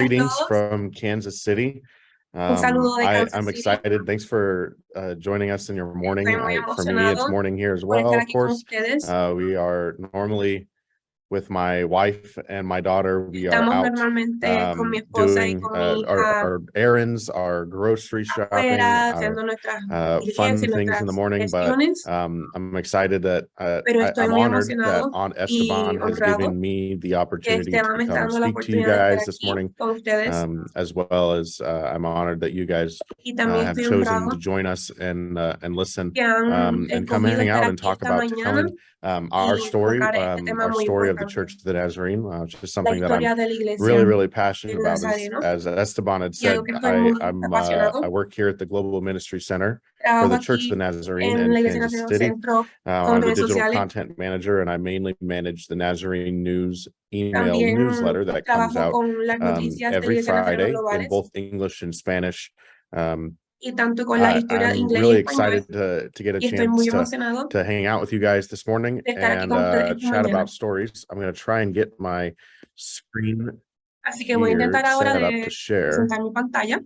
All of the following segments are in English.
Greetings todos, from Kansas City. un saludo de Kansas I'm City. excited. Thanks for joining us in your morning. Estoy muy For me, it's emocionado morning here as por well, estar of aquí con course. ustedes. We are normally with my wife and my daughter. We are Estamos out normalmente con mi esposa y doing con mi hija our errands, our grocery shopping, afuera, our haciendo nuestras fun diligencias y things in the nuestras morning. But gestiones, I'm excited that pero estoy I'm muy honored that emocionado Aunt y Esteban has honrado given me the que opportunity to Esteban me está come dando la speak to you oportunidad de estar guys this aquí morning. con ustedes. As well as I'm honored that you guys Y también have estoy chosen honrado to join us and listen que han and come escogido hang estar out and aquí talk esta about mañana telling our y story, tocar este tema our muy story of the importante. Church of the Nazarene, which is La something that I'm historia de la iglesia really, really passionate del about. Nazareno. As Esteban had Y said, algo que estoy muy apasionado. I work here at the Global Ministry Center for Trabajo the Church aquí of the Nazarene en in la Iglesia Kansas Nacional City. Centro con I'm the redes digital sociales. content manager, and I mainly manage the Nazarene News email También newsletter that comes trabajo out con las noticias de la every Iglesia Nacional Friday in Globales both English and Spanish. y tanto con las historias I'm inglés y really español. excited to get a Y estoy muy chance emocionado to hang out with you guys this morning de estar aquí and con ustedes esta chat mañana. about stories. I'm going to try and get my screen Así que voy a here intentar ahora set up de to share. presentar mi pantalla.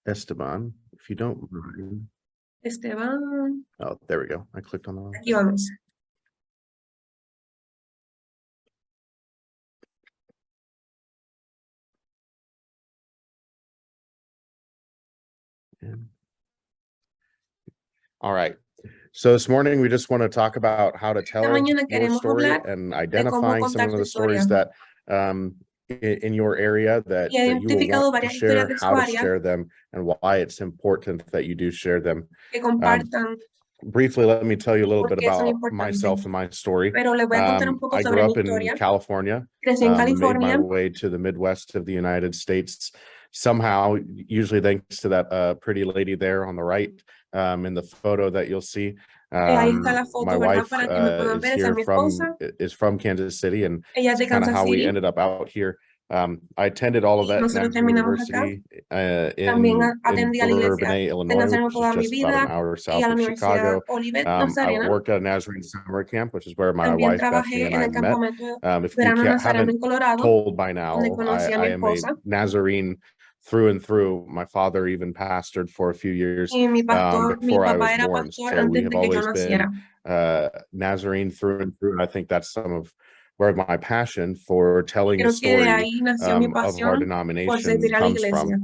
Esteban, if you don't mind. Esteban, Oh, there we go. I clicked on the wrong. aquí vamos. All right. So this morning we just want to talk about how to tell mañana your queremos story hablar and de cómo identifying some contar of tu the stories historia. that in your area that Y he you will identificado want to varias historias share, de su how to área share them, and why it's important that you do share them. que compartan Briefly, let me tell you a little bit porque son about myself importantes. and my story. Pero les voy a contar un poco I sobre grew mi up in historia. California, Crecí en made my California. way to the Midwest of the United States. Somehow, usually thanks to that pretty lady there on the right in the photo that you'll see. Ahí está la foto, My ¿verdad? wife Para que me puedan ver, esa es mi esposa. is from Kansas City, and Ella es de it's kind of Kansas how we City. ended up out here. I attended Olivet Nosotros National terminamos acá. University También in atendí a la iglesia Bourbonnais, del Illinois, Nazareno which toda is mi just about vida an hour y a south la of Universidad Chicago. Olivet I Nazarena. worked at a Nazarene summer camp, which is where my También wife Bethany trabajé and en I el met. campamento If you verano Nazareno haven't en Colorado, told by donde now, conocí a I mi am a esposa. Nazarene through and through. My father even pastored for a few years Y mi before I papá was era born. pastor So we antes have de que yo always naciera. been Nazarene through and through. And I think that's some of where my passion for telling the Creo que de story ahí nació mi of our pasión por denomination servir a la comes iglesia.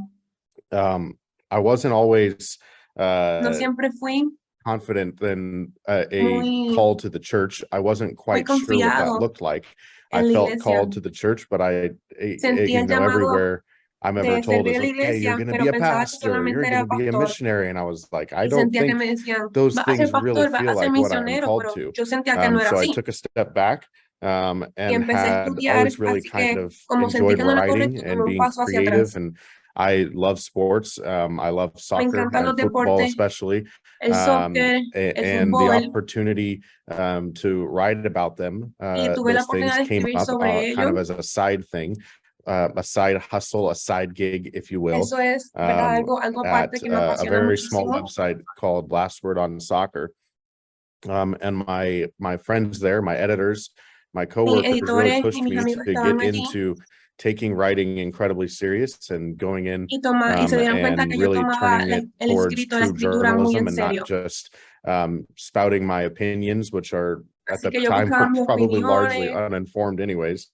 from. I wasn't always No siempre fui confident in a muy, call to the church. I wasn't quite sure what that confiado looked like. I en la felt iglesia. called to the church, but Sentía el llamado everywhere I'm ever de told servir is a la like, hey, you're iglesia, going to pero be a pensaba que pastor, solamente you're era going to be a pastor. missionary. And I was like, I Y don't sentía que think me decían, those vas a ser things really pastor, vas feel a ser like what I'm misionero, called pero to. yo sentía que no era So I así. took a step back Y and empecé a had estudiar, always really así kind que of como sentí enjoyed que no era writing correcto, and tomé un being paso hacia creative. atrás. And I love sports. I love Me soccer encantan los and football, deportes, especially. el soccer, el And the fútbol, opportunity to write about them, y tuve la those things oportunidad de came escribir up sobre kind of ello. as a side thing, a side hustle, a side gig, if you will, Eso es, ¿verdad? Algo at aparte que me a apasiona very small muchísimo. website called Last Word on Soccer. And my friends there, my editors, my Mis coworkers really editores y pushed mis me amigos to estaban get allí into taking writing incredibly serious and going in y se dieron cuenta and que yo really tomaba turning it el towards escrito, la true escritura muy journalism en and not serio. just spouting my opinions, which are at Así the que yo time buscaba mis probably largely opiniones. uninformed anyways.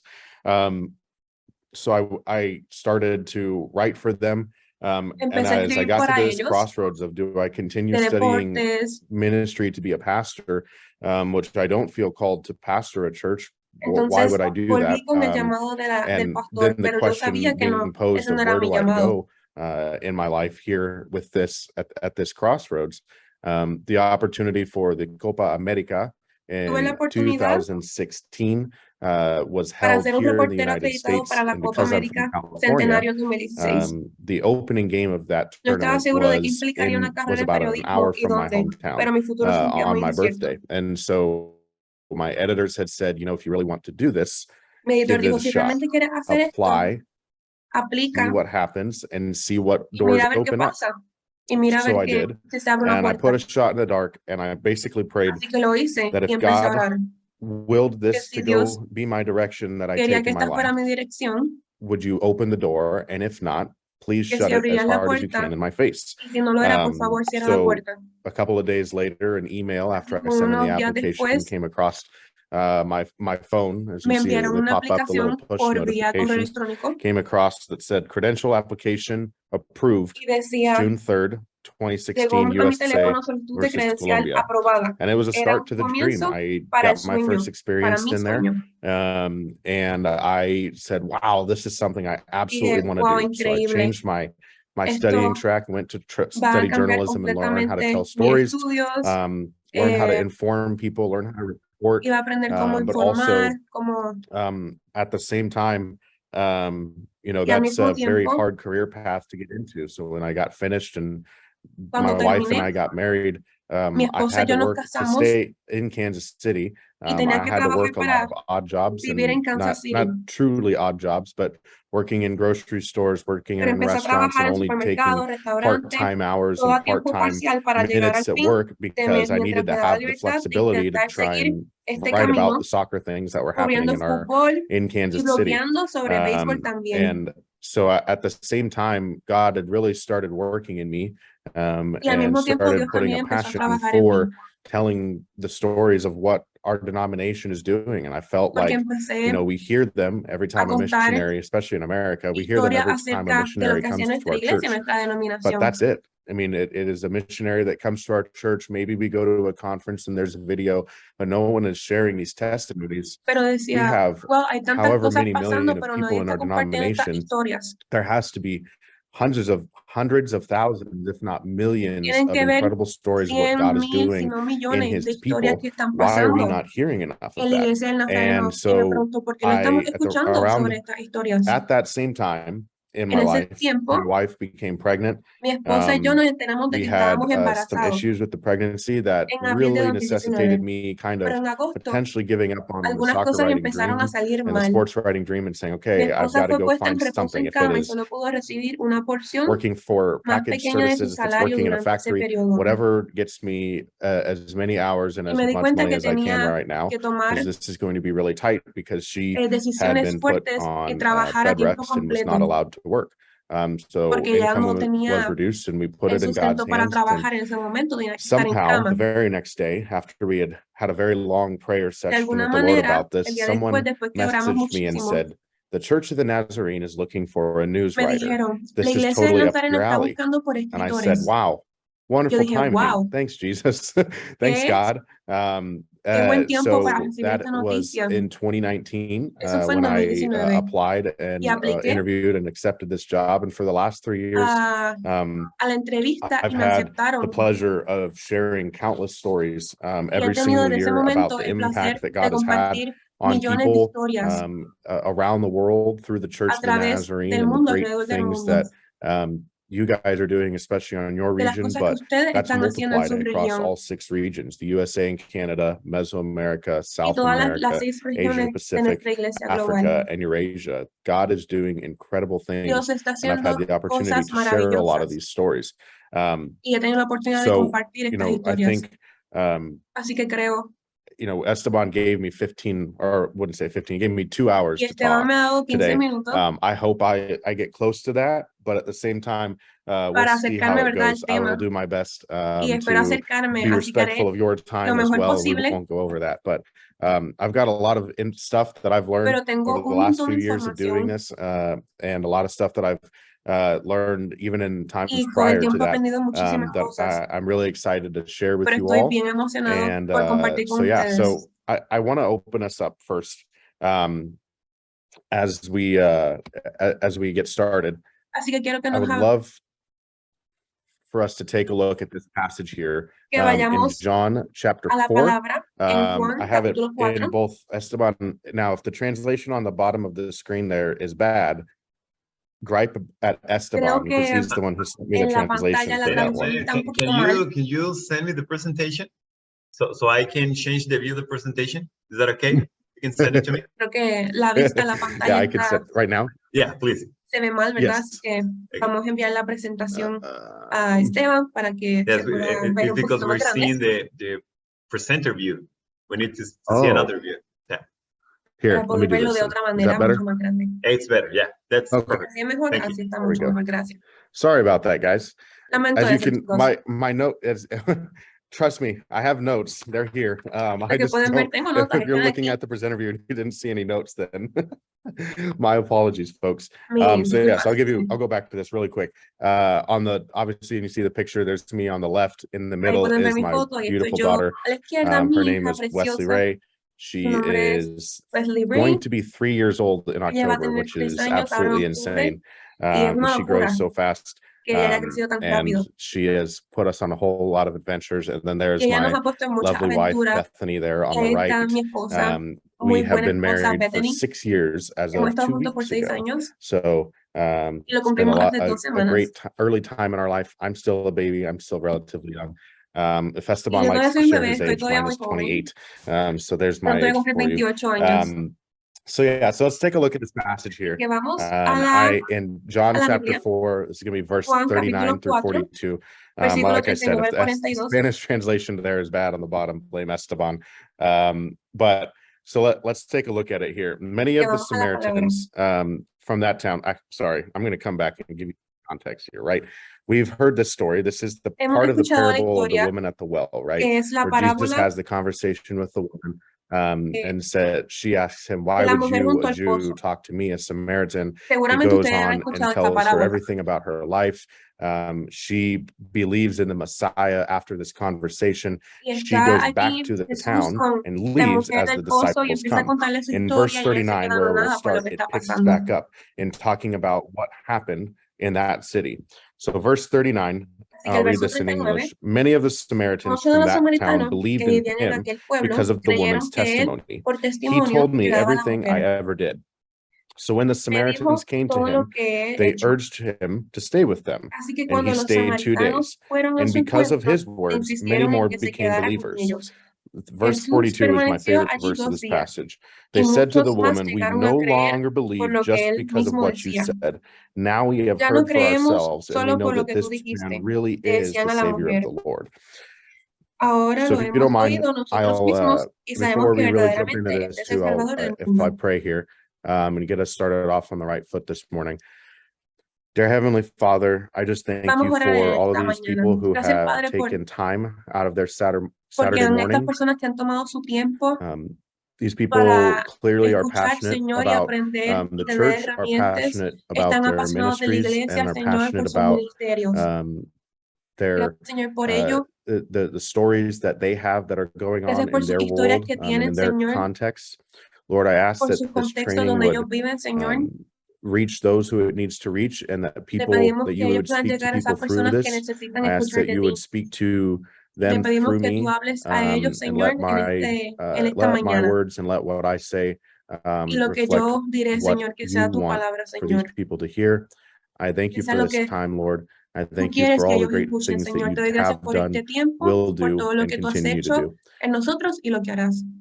So I started to write for them. And Empecé a as I escribir got to para this ellos crossroads of do I continue de studying deportes. ministry to be a pastor, which I don't feel called to pastor a church. Why Entonces would I do that? volví con el llamado del And pastor, then the pero yo sabía question que no, being posed ese of no era where mi do I llamado. go in my life here with this at this crossroads. The opportunity for the Copa America Tuve la in oportunidad 2016 was para held ser un here in the reportero United acreditado States, para la and Copa because I'm from América California, Centenario 2016. the opening game of that No estaba tournament seguro de qué implicaría una was carrera en about an periodismo hour y from my dónde, hometown pero mi futuro se sentía on muy my incierto. birthday. And so my editors had said, you know, if you really want to do this, Mi editor give it dijo, a si shot, realmente quieres hacer esto, apply, see aplica what happens, and see what y doors mira a ver qué open up. pasa. y mira a So ver I que did, se abre una and I puerta. put a shot in the dark, and I basically prayed Así que lo hice that y if empecé a God orar. willed Que this si to Dios go be my direction that I quería take que in my esta fuera life, mi dirección, would you open the door? And if not, please que shut si it as abrías la hard as you puerta, can in my face. y si no lo era, por favor, cierra la So puerta. a couple of days later, an email after I Como sent in the unos días application después, came across my phone. As you me see, enviaron they una pop up the little aplicación push por vía correo notifications. electrónico Came across that said credential application approved y decía, June 3rd, llegó 2016, a mi USA teléfono solicitud de versus credencial Colombia. aprobada. And it was a Era start un to the dream. comienzo I para el got my sueño, first para experience mi in there. sueño. And I said, wow, this is something I Y absolutely dije, want to wow, do. So I increíble. changed my Esto studying track, went to va a study cambiar journalism and learn how to completamente tell mis stories, estudios. learn how to inform people, learn how to report, Iba a aprender cómo but also informar, cómo... at the same time, you know, Y al that's mismo a very tiempo, hard career path to get into. So when I got finished and my cuando wife and terminé, I got married, mi I esposa y had to yo nos work to casamos stay in Kansas City. y tenía I que had to trabajar work a lot para of odd jobs, vivir en and Kansas not City. truly odd jobs, but working in grocery stores, working Pero in empecé a restaurants, and trabajar en only supermercados, taking restaurantes, part-time hours todo a and tiempo part-time parcial para llegar al minutes at fin work de because I mientras needed to me daba la have the libertad de flexibility to intentar try seguir and este write about camino, the soccer things that were happening cubriendo fútbol in y Kansas City. blogueando sobre béisbol también. And so at the same time, God had really started working in me, Y al and mismo tiempo started Dios putting también a empezó a passion trabajar en mí, for telling the stories of what our denomination is doing. And I felt porque like, empecé you know, we hear them every a time a contar missionary, especially in America, we hear them historias every time a acerca de lo missionary que hacía comes to nuestra our iglesia, church. nuestra But denominación. that's it. I mean, it is a missionary that comes to our church. Maybe we go to a conference and there's a video, but no one is sharing these testimonies. Pero We decía, have wow, hay tantas however cosas many pasando, million of pero people nadie in está our compartiendo estas denomination. historias. There has to be hundreds of thousands, if not millions, Tienen of que ver incredible stories of what 100 God is mil, si doing no in millones de his historias people. que están Why are we pasando not hearing enough of en la that? iglesia del Nazareno. And Y me so pregunto, ¿por qué no estamos escuchando sobre estas historias? at that same time in my En ese life, tiempo, my wife became pregnant. mi esposa y yo nos enteramos de We que had estábamos some embarazados issues with the pregnancy that en abril de really 2019. necessitated me kind Pero of en agosto, potentially giving up on the algunas soccer cosas writing empezaron dream a salir and the mal. sports writing dream and saying, Mi okay, I've esposa got to fue go puesta en find reposo something. en If it cama y is solo pudo recibir una porción working for más package pequeña de su services, if it's salario working in a durante ese factory, periodo. whatever gets me as many hours and Y as me di much cuenta money que as I can tenía right now, que tomar because this is going to be really tight because she had decisiones been put fuertes y on trabajar a bed tiempo rest and was completo, not allowed to work. So porque ya no income was tenía reduced, and we put el it in God's sustento para hands. And trabajar en ese momento, tenía que estar en somehow, cama. the very next day, after we had a very long prayer De session alguna with the Lord manera, about el this, día someone después que oramos messaged me and muchísimo, said, the Church of the Nazarene is looking for a news me writer. dijeron, la This is iglesia del totally up Nazareno your está alley. buscando por And I said, escritores. wow, Yo wonderful dije, timing. wow, Thanks, Jesus. Thanks, qué God. buen tiempo para So recibir that esta was noticia. in 2019 Eso fue en when I 2019. applied Y and apliqué interviewed and accepted this job. And for the last 3 years, a la entrevista I've y me had the aceptaron. pleasure of sharing countless stories Y he every tenido single desde ese year about momento the el placer impact that de God has had compartir on millones de people historias around the world through the Church a of the través Nazarene del and the mundo, great alrededor del things mundo, that you guys are doing, especially on your de las region, cosas que but ustedes that's están haciendo en multiplied su across región all 6 regions, the USA and Canada, Mesoamerica, y South todas las America, 6 Asia regiones de Pacific, nuestra iglesia global. Africa, and Eurasia. God is doing incredible things, Dios está and I've had haciendo the opportunity cosas to share a lot of maravillosas these stories. y he tenido la oportunidad de So, compartir you estas know, I historias. think, Así que creo, you know, Esteban gave me 15, or wouldn't say 15, gave me 2 hours y to Esteban talk me ha dado 15 today. minutos I hope I get close to that, but at the same time, we'll para see how acercarme, it ¿verdad?, goes. al I will tema do my best y espero to acercarme, be así que haré respectful of your lo time as mejor well. We posible, won't go over that, but I've got a lot of stuff that I've learned pero tengo over the un last montón few de years of doing información this, and a lot of stuff that I've learned even in times y con el prior to tiempo he that, aprendido muchísimas that cosas, I'm really excited to share with pero you estoy all. bien emocionado And por compartir so con yeah, ustedes. so I want to open us up first as we get started. Así que quiero que I would nos love for us to take a look at this passage here que in vayamos John chapter a la 4. palabra en Juan I have it capítulo 4. in both Esteban. Now, if the translation on the bottom of the screen there is bad, gripe at Esteban because he's the one who sent me the en la translation pantalla for la that one. traducción está un poquito mal. Can you send me the presentation so I can change the view of the presentation? Is that okay? You can send it to me. Creo que la vista en la pantalla Yeah, I can está... send right now. Yeah, please. se ve mal, ¿verdad? Así Yes. que vamos a enviar la presentación a Esteban para que Yes, se pueda it's ver un because poquito we're más grande. seeing the presenter view. We need to see Oh. another view. Yeah, Here, Para let me poder do verlo this. de then. otra Is manera that better? mucho más grande. it's better. Yeah, that's Okay. perfect. Así es mejor, Thank you. así está There we mucho go. mejor, gracias. Sorry about that, guys. Lamento As you eso, can, chicos. my note is, trust me, I have notes. They're here. I Lo que just pueden ver, don't, tengo notas, if you're están looking aquí. at the presenter view and you didn't see any notes, then my apologies, folks. Mi So yes, disculpas. I'll go back to this really quick. On the, obviously, you see the picture, there's me on the left. In the Ahí middle pueden ver is mi my foto, ahí estoy beautiful yo. daughter. A la izquierda, mi Her name hija is Wesley preciosa. Ray. Su She nombre es is Wesley going Ray. to be 3 years old in Ella va a October, tener which 3 is años ahora en absolutely octubre. insane. Y es una She locura grows so fast. que ella haya crecido tan rápido. And she has put us on a whole lot of adventures. And then there's Y ella nos my ha puesto en muchas lovely wife, aventuras. Bethany, there on Y the ahí right. está mi esposa, We muy have buena been esposa, married for Bethany. 6 years as Hemos of estado 2 juntos por weeks 6 ago. años So y lo it's been cumplimos hace 2 a semanas. great early time in our life. I'm still a baby. I'm still relatively young. If Y Esteban yo todavía likes to soy un share bebé, his estoy age, todavía mine muy is joven. 28. So there's my Pronto voy a age cumplir for you. 28 años. So yeah, so let's take a look at this passage here. Que vamos In John a la chapter Biblia. 4, this is going to be verse Juan 39 capítulo through 4, 42. versículo Like I said, 39 if al the 42. Spanish translation there is bad on the bottom, blame Esteban. But so let's take a look at it here. Many of the Samaritans from that town, sorry, I'm going to come back and give you context here, right? We've heard this story. This is the part of the parable of the woman at the well, right? Where Jesus has the conversation with the woman. And said, she asks him, why would you talk to me, a Samaritan? He goes on and tells her everything about her life. She believes in the Messiah after this conversation. She goes back to the town and leaves as the disciples come. In verse 39, where we'll start, it picks back up in talking about what happened in that city. So verse 39, I'll read this in English. Many of the Samaritans from that town believed in him because of the woman's testimony. He told me everything I ever did. So when the Samaritans came to him, they urged him to stay with them, and he stayed 2 days. And because of his words, many more became believers. Verse 42 is my favorite verse of this passage. They said to the woman, we no longer believe just because of what you said. Now we have heard for ourselves, and we know that this man really is the Savior of the Lord. So if you don't mind, I'll, before we really jump into this too, if I pray here, and get us started off on the right foot this morning. Dear Heavenly Father, I just thank you for all of these people who have taken time out of their Saturday morning. These people clearly are passionate about the church, are passionate about their ministries, and are passionate about the stories that they have that are going on in their world and in their context. Lord, I ask that this training would reach those who it needs to reach, and that people, that you would speak to people through this. I ask that you would speak to them through me, and let my words and let what I say reflect what you want for these people to hear. I thank you for this time, Lord. I thank you for all the great things that you have done, will do, and continue to do.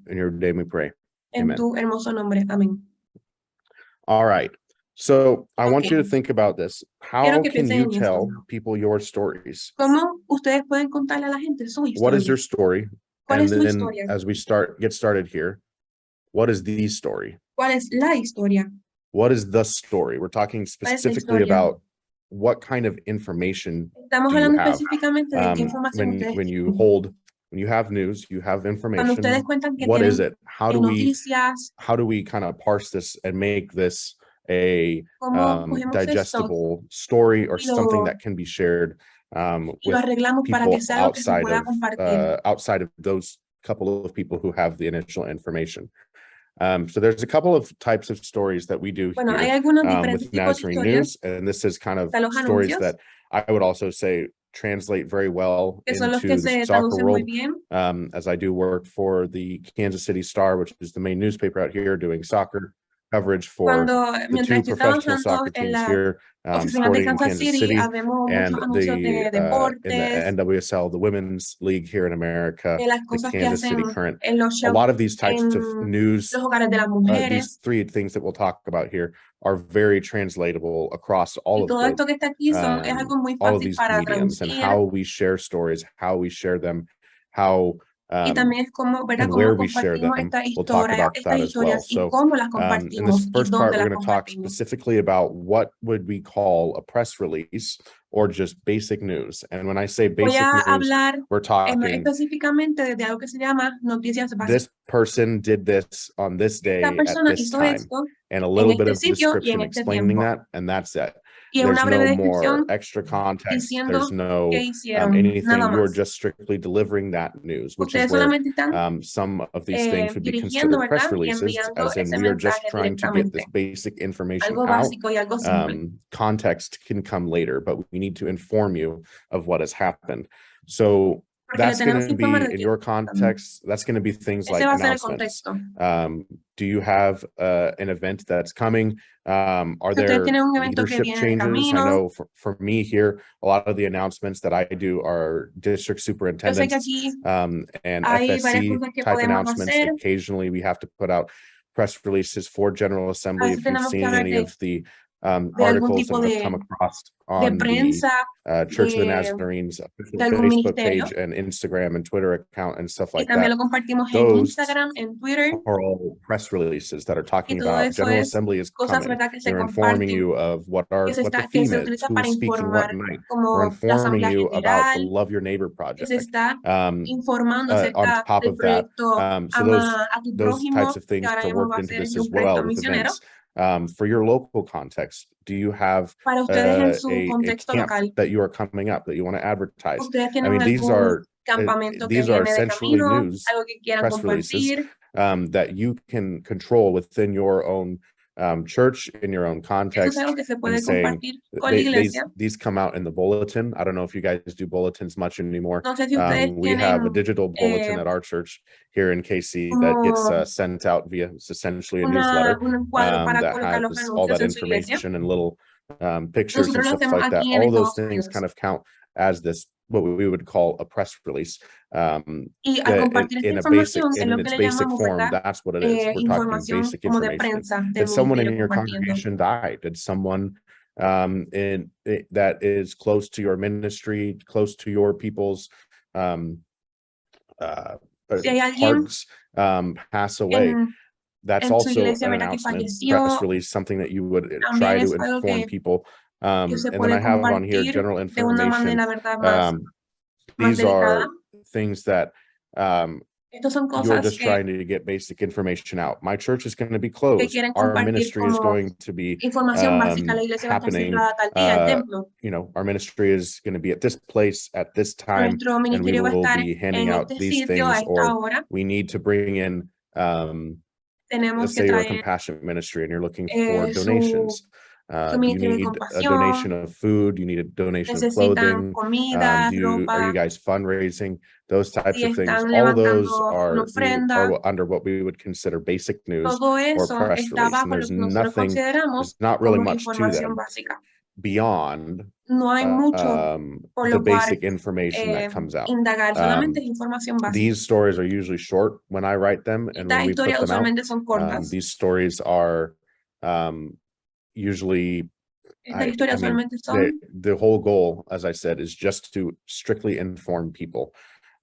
In your name we pray. Amen. All right. So I want you to think about this. How can you tell people your stories? What is your story? And then as we get started here, what is the story? What is the story? We're talking specifically about what kind of information do you have. When you have news, you have information. What is it? How do we kind of parse this and make this a digestible story or something that can be shared with people outside of those couple of people who have the initial information? So there's a couple of types of stories that we do here with Nazarene News, and this is kind of stories that I would also say translate very well into the soccer world, as I do work for the Kansas City Star, which is the main newspaper out here doing soccer. coverage for Cuando, the mientras two estoy professional trabajando soccer en teams la here, oficina de Sporting Kansas Kansas City, City, vemos and muchos anuncios de in the deportes, NWSL, the women's league here in America, de las the cosas que Kansas City hacen Current. en los A shows, lot of these types of en news, los hogares de las these mujeres, three things that we'll talk about here are very translatable across y all of todo the esto que está aquí es algo muy all of fácil these para mediums, and traducir, how we share stories, how we share them, how y también es como, ¿verdad? and Cómo where we share compartimos them. estas We'll talk about estas that as well. historias y So cómo las in compartimos this y first part, dónde we're las going to talk compartimos. specifically about what would we call a press release or just basic news. And when I say Voy basic a news, hablar we're más talking específicamente de algo que se llama noticias básicas. this person did this on this day Esta at persona this hizo time, esto and a en little bit este of sitio y en description este explaining tiempo. that, and that's it. Y en There's una breve no more descripción extra context. diciendo There's no qué hicieron, anything. nada You are más. just strictly delivering that news, which is Ustedes where solamente están some of these things would be dirigiendo, considered press ¿verdad? Y releases, enviando as in ese we are just mensaje trying to get this directamente. basic information Algo out. básico y algo simple. Context can come later, but we need to inform you of what has happened. So Porque le that's going tenemos to que informar be de in qué your está pasando. context. That's going to be things Ese like va a ser el announcements. contexto. Do you have an event that's coming? Are Si ustedes there tienen un evento que leadership viene en changes? I camino, know for me here, a lot of the announcements that I do are district yo sé que superintendents aquí and hay varias FSC cosas que type podemos announcements. hacer. Occasionally, we have to put out press releases for General Assembly. A veces If you've tenemos que seen hablar any of the algún articles tipo that have come across de on the prensa, Church of the de Nazarenes official algún Facebook ministerio. page and Instagram and Twitter account and stuff Y like también that. lo compartimos en Those Instagram, en Twitter. are all press releases that are Y talking todo about eso General es Assembly is cosas, coming. ¿verdad? Que se They're informing comparten, you of what que the se theme is, utiliza who's para speaking what informar, night. We're como la informing Asamblea you about the General, Love Your Neighbor que project. se está informando On acerca top del of that, proyecto so Ama a tu those prójimo, types of que things ahora are mismo worked va a into ser this un as well proyecto with misionero. events. For your local context, do you have Para ustedes en a su contexto camp local, that you are coming up that you want to advertise? ustedes I tienen mean, these algún are campamento que these are viene de essentially camino, news algo que quieran press releases compartir. that you can control within your own church, in your own Eso es context, algo que se and puede saying compartir con la iglesia. these come out in the bulletin. I don't know if you guys do bulletins much anymore. No sé si ustedes We have a tienen digital bulletin at our church here in KC that como gets sent out via, it's essentially a newsletter un cuadro para that colocar los has all anuncios that en su iglesia. information and little pictures and Nosotros lo stuff hacemos like that. aquí en All of those Estados things Unidos. kind of count as this, what we would call a press release. Y al compartir esta In a basic, información es in lo que its le basic llamamos, form, ¿verdad? that's what it is. We're talking Información basic como de information. prensa del Did someone in ministerio your compartiendo. congregation die? Did someone that is close to your ministry, close to your people's Si hay alguien hearts pass away? That's en su also iglesia, an ¿verdad? Que announcement, falleció, press release, something that you would también try to es algo inform que people. se And then puede I have on here compartir general de una information. manera, ¿verdad? Más These delicada. are things that Estos son you're cosas just que trying to get basic information out. My church is going to be closed. quieren Our compartir ministry is como going to be información básica. La iglesia va a estar happening. cerrada tal día, el templo. You know, our ministry is going to be at this place at this time, Nuestro and we ministerio va a will estar be handing en out este these sitio a things, esta or hora. we need to bring in Tenemos let's que say you're a traer compassionate ministry and you're looking for su donations. You ministerio de need a compasión. donation of food, you need a donation of Necesitan clothing. comida, Are ropa. you guys fundraising? Those types Si of things. están All of those levantando una are ofrenda. under what we would consider basic news Todo or eso press está release. And bajo lo there's que nosotros nothing, consideramos there's not really como much to información them básica. beyond No hay mucho por the lo cual basic information that comes out. indagar, solamente es información básica. These stories are usually short when I write them, and Estas when we put historias them out, usualmente son cortas. these stories are usually, Estas historias I mean, usualmente son the whole goal, as I said, is just to strictly inform people.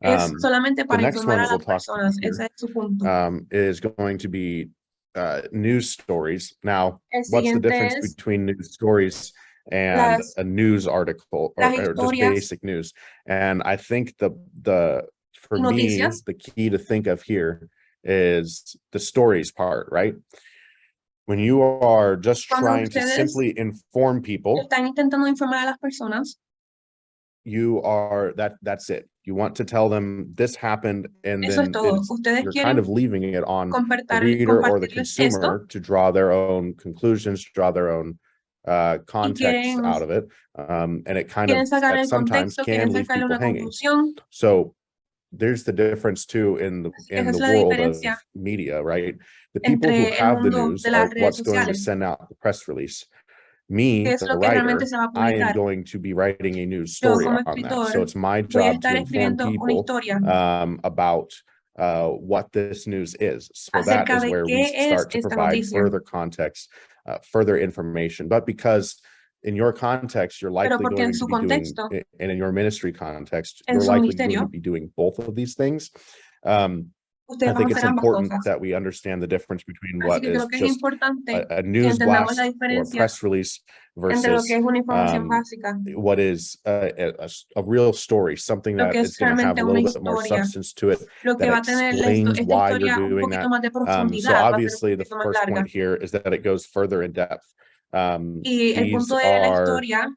es solamente The para next informar one a that we'll las talk about personas. Ese es su punto. is going to be news stories. Now, El what's the siguiente difference es between news stories and las- a news article, or just historias basic news? And I think for me, noticias. the key to think of here is the stories part, right? When you are just Cuando trying to ustedes simply inform people, están intentando informar a las personas, you are that's it. You want to tell them this happened, and eso es then todo. Ustedes you're kind quieren of leaving it on the reader or the compartirles esto consumer to draw their own conclusions, draw their own context out of it, and it kind of quieren sacar that el sometimes contexto, can quieren leave sacarle people una hanging. conclusión. So there's the difference too in the Esa es la world of diferencia media, right? The people who entre el have the mundo news de are las redes what's going to sociales. send out the press release. Me, ¿Qué es the lo que writer, realmente se va a I am publicar? going to be writing a news Yo story como on that. escritor So it's my voy a job to estar inform escribiendo una people historia about what this news is. So that acerca is de where we qué es start to esta provide noticia. further context, further information. But because in your context, you're Pero likely porque going en to su be doing, contexto, and in your ministry context, en you're su likely going ministerio, to be doing both of these things. I ustedes van a think it's hacer ambas important cosas. that we understand the difference between Así what que is creo que es just importante a que news entendamos la blast or a diferencia press release entre lo que versus es una información básica, what is a real story, something lo that que is es going to have realmente a una little bit more historia, substance to it, lo que that va a tener explains esta why you're historia un doing poquito that. más de So profundidad, va a ser un obviously the poquito más first larga. point here is that it goes further in depth. Y el These punto de la are historia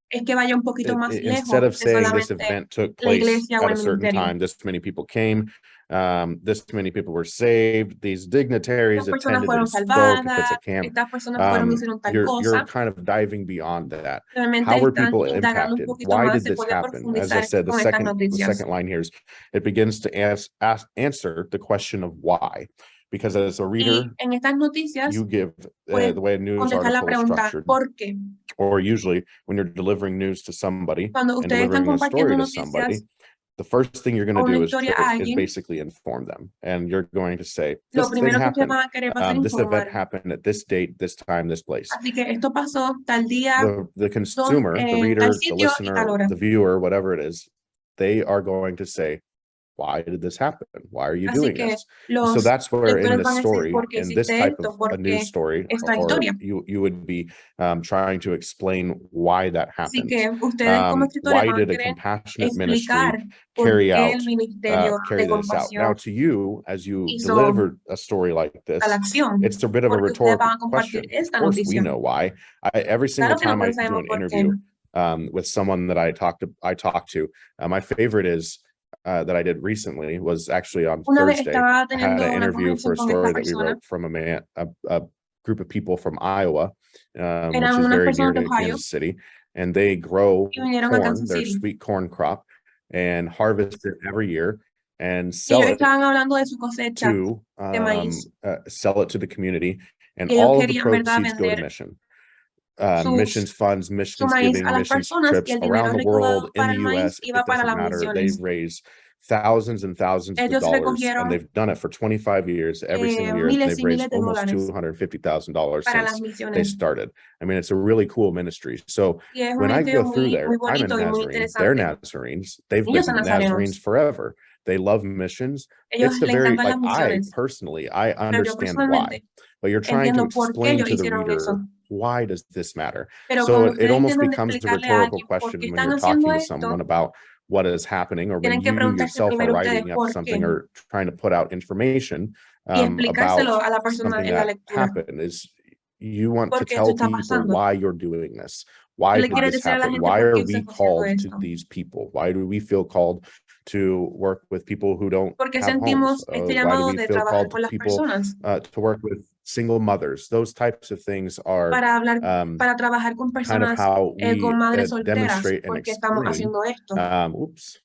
es que vaya un poquito más instead lejos of de saying this solamente event took la place iglesia o at a el certain ministerio. time, this many people came, this many people were saved, these dignitaries Estas personas attended fueron and spoke, if it's salvadas, a camp. estas personas fueron y hicieron tal You're cosa. kind of diving beyond that. Realmente How were están people indagando un impacted? poquito Why más, did se this puede happen? As I profundizar said, the con estas noticias. second line here is it begins to answer the question of why. Because as a reader, Y en estas noticias you give puedes the way a news contestar la article is pregunta structured, ¿por qué? or usually when you're delivering news to somebody Cuando and ustedes están delivering a story compartiendo to somebody, noticias the first thing you're going o to una do historia a is alguien, basically inform them. And you're going to say, lo this thing primero que ustedes happened. van a querer va a ser This event informar. happened at this date, this time, this place. Así que esto pasó tal día, The consumer, the en reader, tal the sitio y tal listener, hora. the viewer, whatever it is, they are going to say, why did this happen? Why are you Así doing que this? los So that's where in lectores this van a decir story, por qué in this existe type esto, of por a news qué story, esta or historia. you would be trying to explain why that Así happened. que ustedes como escritores Why van a did a querer compassionate ministry explicar por carry qué out el ministerio carry de this out? Now, compasión to you, as you hizo deliver a story like this, tal acción, it's a bit of a porque ustedes rhetorical van a compartir question. Of esta course, we noticia. know why. Every single Claro que time I nosotros do sabemos an por qué. interview with someone that I talk to, my favorite is that I did recently was actually on Una vez Thursday. estaba I had teniendo an una interview for conversación a con esta story that we persona. wrote from a group of people from Iowa, which Eran is unas very near personas de to Ohio Kansas City, and they grow y vinieron a corn, Kansas their City. sweet corn crop, and harvest it every year and Y sell ellos it estaban hablando de su cosecha to de maíz. sell it to the community, and Y ellos all of the querían, ¿verdad?, proceeds go to vender mission. sus- Missions funds, su missions maíz giving, a las missions personas trips y el dinero around the recaudado world, in para the el maíz US, iba it para doesn't las matter. They've misiones. raised thousands and thousands of Ellos dollars, recogieron and they've done it for 25 years, every single year. miles They've y raised miles de almost dólares $250,000 para las since they misiones. started. I mean, it's a really cool ministry. So Y es un when I ministerio go through muy, there, muy I'm a bonito y muy Nazarene, they're interesante. Nazarenes, they've Ellos been son nazarenos. Nazarenes forever. They love missions. Ellos It's the le very, encantan like, las I misiones. personally, I Pero yo understand why, personalmente but you're trying to entiendo por qué explain ellos to the hicieron eso. reader, why does this matter? Pero So cuando it ustedes almost intentan becomes the explicarle a rhetorical alguien por question qué when están you're haciendo talking to esto, someone about what is happening, or when tienen que you preguntarse yourself are primero ustedes writing up por something qué or trying to put out information y explicárselo about a la persona something en la that lectura. happened. Is you want to Porque esto tell está people pasando. why you're doing this. Tú Why le did quieres this decir a la happen? gente Why por are qué usted we está haciendo called to esto. these people? Why do we feel called to work with people who don't Porque have sentimos homes? este Why do llamado we de feel trabajar called con to las people personas to work with single mothers? Those types of things are para hablar, para trabajar con kind of personas how we con madres solteras, demonstrate and porque estamos explain. haciendo esto. Oops,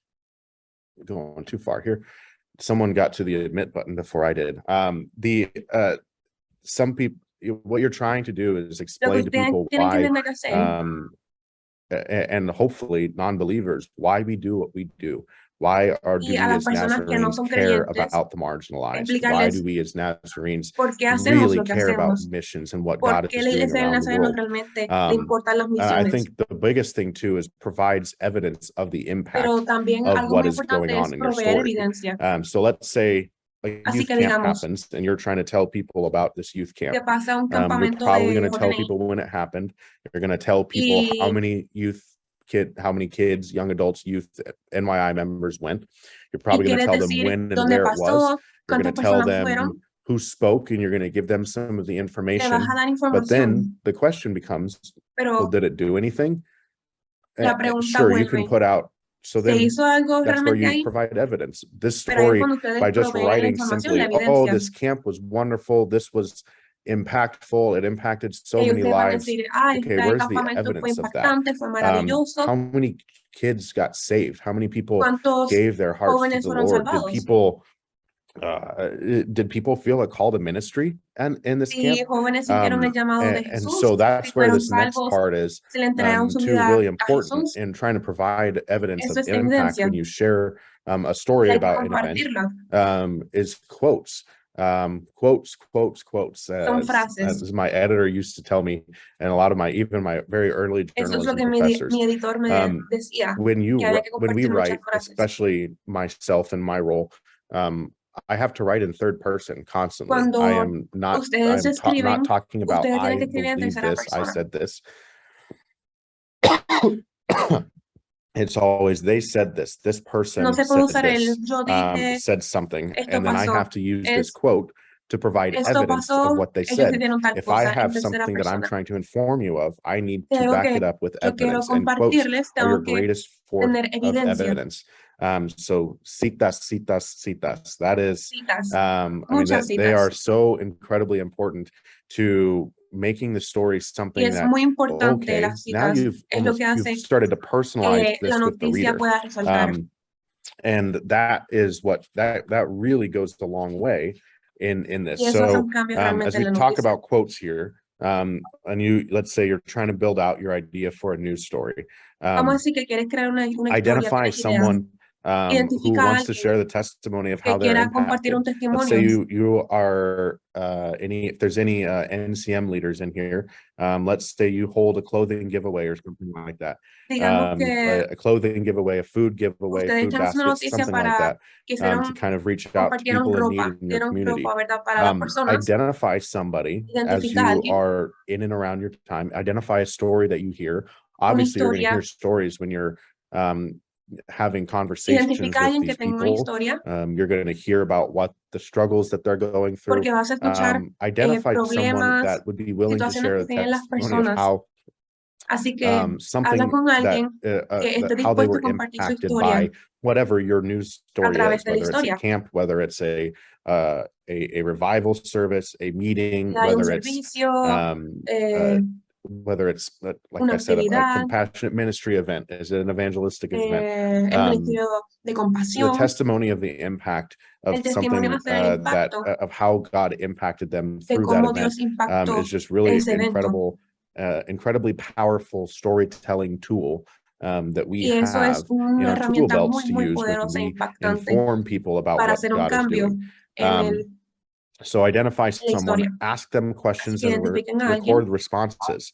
going too far here. Someone got to the admit button before I did. Some people, what you're trying to do is Lo que explain to ustedes people tienen que why, entender que hacer, and hopefully non-believers, why we do what we do. Why do we y a las as personas que no Nazarenes son care creyentes, about the marginalized? Why explicarles do we as Nazarenes por qué hacemos really lo que care about hacemos, missions and what por God qué is la doing iglesia del around the Nazareno world? realmente le importan las I misiones. think the biggest thing too is provides evidence of the impact Pero también of algo what muy is going importante es on in your proveer story. evidencia. So let's say a Así youth que camp digamos happens and you're trying to tell people about this youth camp. que pasa un You're campamento probably de going to tell JNI people when it happened. You're going to tell people how y, many how many kids, young adults, youth, NYI members went. You're y probably going to quieres tell them decir when and dónde where it was. pasó, You're going cuántas to tell personas fueron, them who spoke, and you're going to give them some of the le information. vas a dar But then información. the question becomes, well, Pero did it do anything? la pregunta Sure, you can vuelve, put out. So ¿se then hizo algo that's where realmente you ahí? provide evidence. This Pero ahí es story, cuando ustedes by just proveen la writing información, la simply, oh, evidencia. this camp was wonderful. This was impactful. It impacted so Ellos many te van a lives. decir, Okay, este where's the campamento fue evidence of that? impactante, fue maravilloso. How many kids got saved? How many people ¿Cuántos gave their hearts to jóvenes the fueron Lord? salvados? Did people feel a call to ministry and in this Sí, camp? jóvenes sintieron el llamado de And Jesús, so that's si where fueron this next salvos, part is se le entregaron su too vida really a important Jesús. in trying to provide evidence Eso of es impact evidencia. when you share a Y story hay que about an event, compartirla. is quotes. Quotes. Son frases. As my editor used to tell me, and a lot of even my very early Eso es lo journalism que professors, mi editor me decía, when había que we compartir muchas write, frases. especially myself in my role, I have to write in third person constantly. Cuando I am not, ustedes escriben, not talking about ustedes I tienen que escribir en believe tercera this, I persona. said this. It's always they said this person No se puede said usar el this, yo dije, said something, esto and then I pasó. have to use this Es, quote to provide esto evidence pasó, of what they ellos said. dijeron tal If I cosa en have tercera something that I'm persona. trying to inform you of, I need Si to algo back que it up with yo quiero evidence, and quotes compartirles, are your tengo que greatest form tener of evidencia. evidence. So citas. That is, Citas, I mean, muchas they are citas. so incredibly important to making the story Y something es that, muy importante okay, las now citas, you've es lo que you've hace started to personalize que la this with the noticia reader. pueda resaltar. And that is what that really goes a long way in this. Y eso hace So un cambio realmente as en we la talk noticia. about quotes here, and let's say you're trying to build out your idea for a news story. Vamos a decir que quieres crear una historia, Identify tienes ideas. someone who Identifica a wants to alguien share the testimony of how que they're quiera compartir impacted. un Let's say testimonio. you are if there's any NCM leaders in here, let's say you hold a clothing giveaway or something like that. Digamos que A clothing giveaway, a food giveaway, ustedes food están haciendo baskets, noticia something like para that, que to kind of reach out to compartieron people in ropa, need in your dieron community. ropa, ¿verdad? Para las personas. Identify somebody as Identifica a you alguien. are in and around your time. Identify a story that you hear. Obviously, you're going to hear stories when you're having conversations Identifica a with alguien que these tenga una people. historia, You're going to hear about what the struggles that they're going through. porque vas a escuchar Identify someone problemas, that would be willing to situaciones share que the tienen las testimony of personas. how Así que habla something con that, alguien que esté how they dispuesto were a compartir su impacted historia by whatever your news a story través is, de la whether it's a historia. camp, whether it's a revival service, a meeting, Si hay un whether it's servicio, whether it's like una I said, a actividad, compassionate ministry event, is it an evangelistic event? el ministerio de The compasión, testimony of the impact of el testimonio something del that impacto of how God impacted them de through that cómo event Dios impactó is just really ese evento. incredible, incredibly powerful storytelling tool that we Y eso have es in una our tool herramienta belts to muy use when poderosa e we impactante inform people about para what hacer un God is cambio doing. en So identify la someone, historia. ask them Así questions, que and identifiquen a record alguien. responses.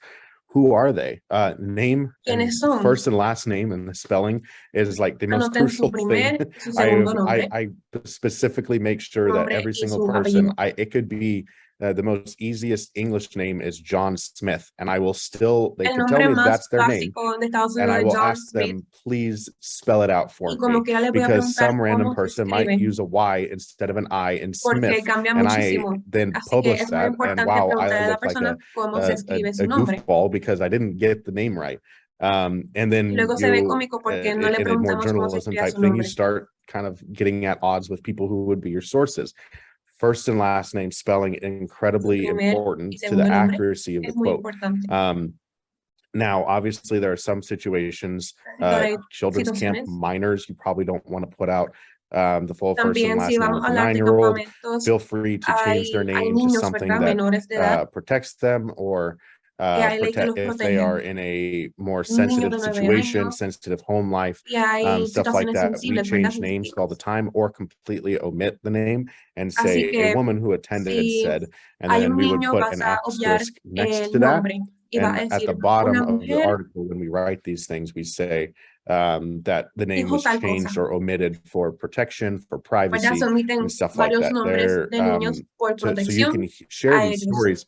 Who are they? Name and ¿Quiénes son? first and last name, and the spelling is like the most Anoten su crucial thing. primer y su segundo nombre. I specifically make sure that Nombre every y single su person, apellido. it could be the most easiest English name is John Smith, and I will still, they El can tell nombre me más that's their name, clásico de Estados and I Unidos es will John ask Smith. them, please spell it out for Y como me, quiera les voy a because preguntar some random cómo se person might escribe, use a Y instead of an I in porque Smith, cambia and I muchísimo. then Así que publish es muy that, and importante wow, I preguntarle a la look like persona cómo se escribe su a nombre. goofball because I didn't get the name right. And Y then luego se ve you, cómico porque no le in a more preguntamos cómo se journalism escribe type su thing, you nombre. start kind of getting at odds with people who would be your sources. First and last name spelling incredibly Su primer y important to the segundo nombre accuracy of the es muy quote. importante. Now, obviously, there are some situations, Ahora hay children's camp situaciones. minors, you probably don't want to put out the full first and También si last name vamos of a a hablar de 9-year-old. campamentos, Feel free to change their hay name to niños, something ¿verdad? that Menores de edad, protects them, or que hay ley que los if they protege. are in a more Un niño sensitive de 9 situation, años, sensitive home life, y hay stuff like situaciones that. We sensibles, ¿verdad? change names all the Sensitivas. time, or completely omit the name and Así say a que woman who attended si said, and hay then un we would niño, put vas an a obviar asterisk next el to that. nombre y va a And at decir the bottom una of the mujer article, when we write these things, we say that the name dijo was tal changed cosa. or omitted for protection, for ¿Verdad? privacy, Se omiten and stuff like varios that. nombres They're, de niños por so you protección can share a these ellos. stories.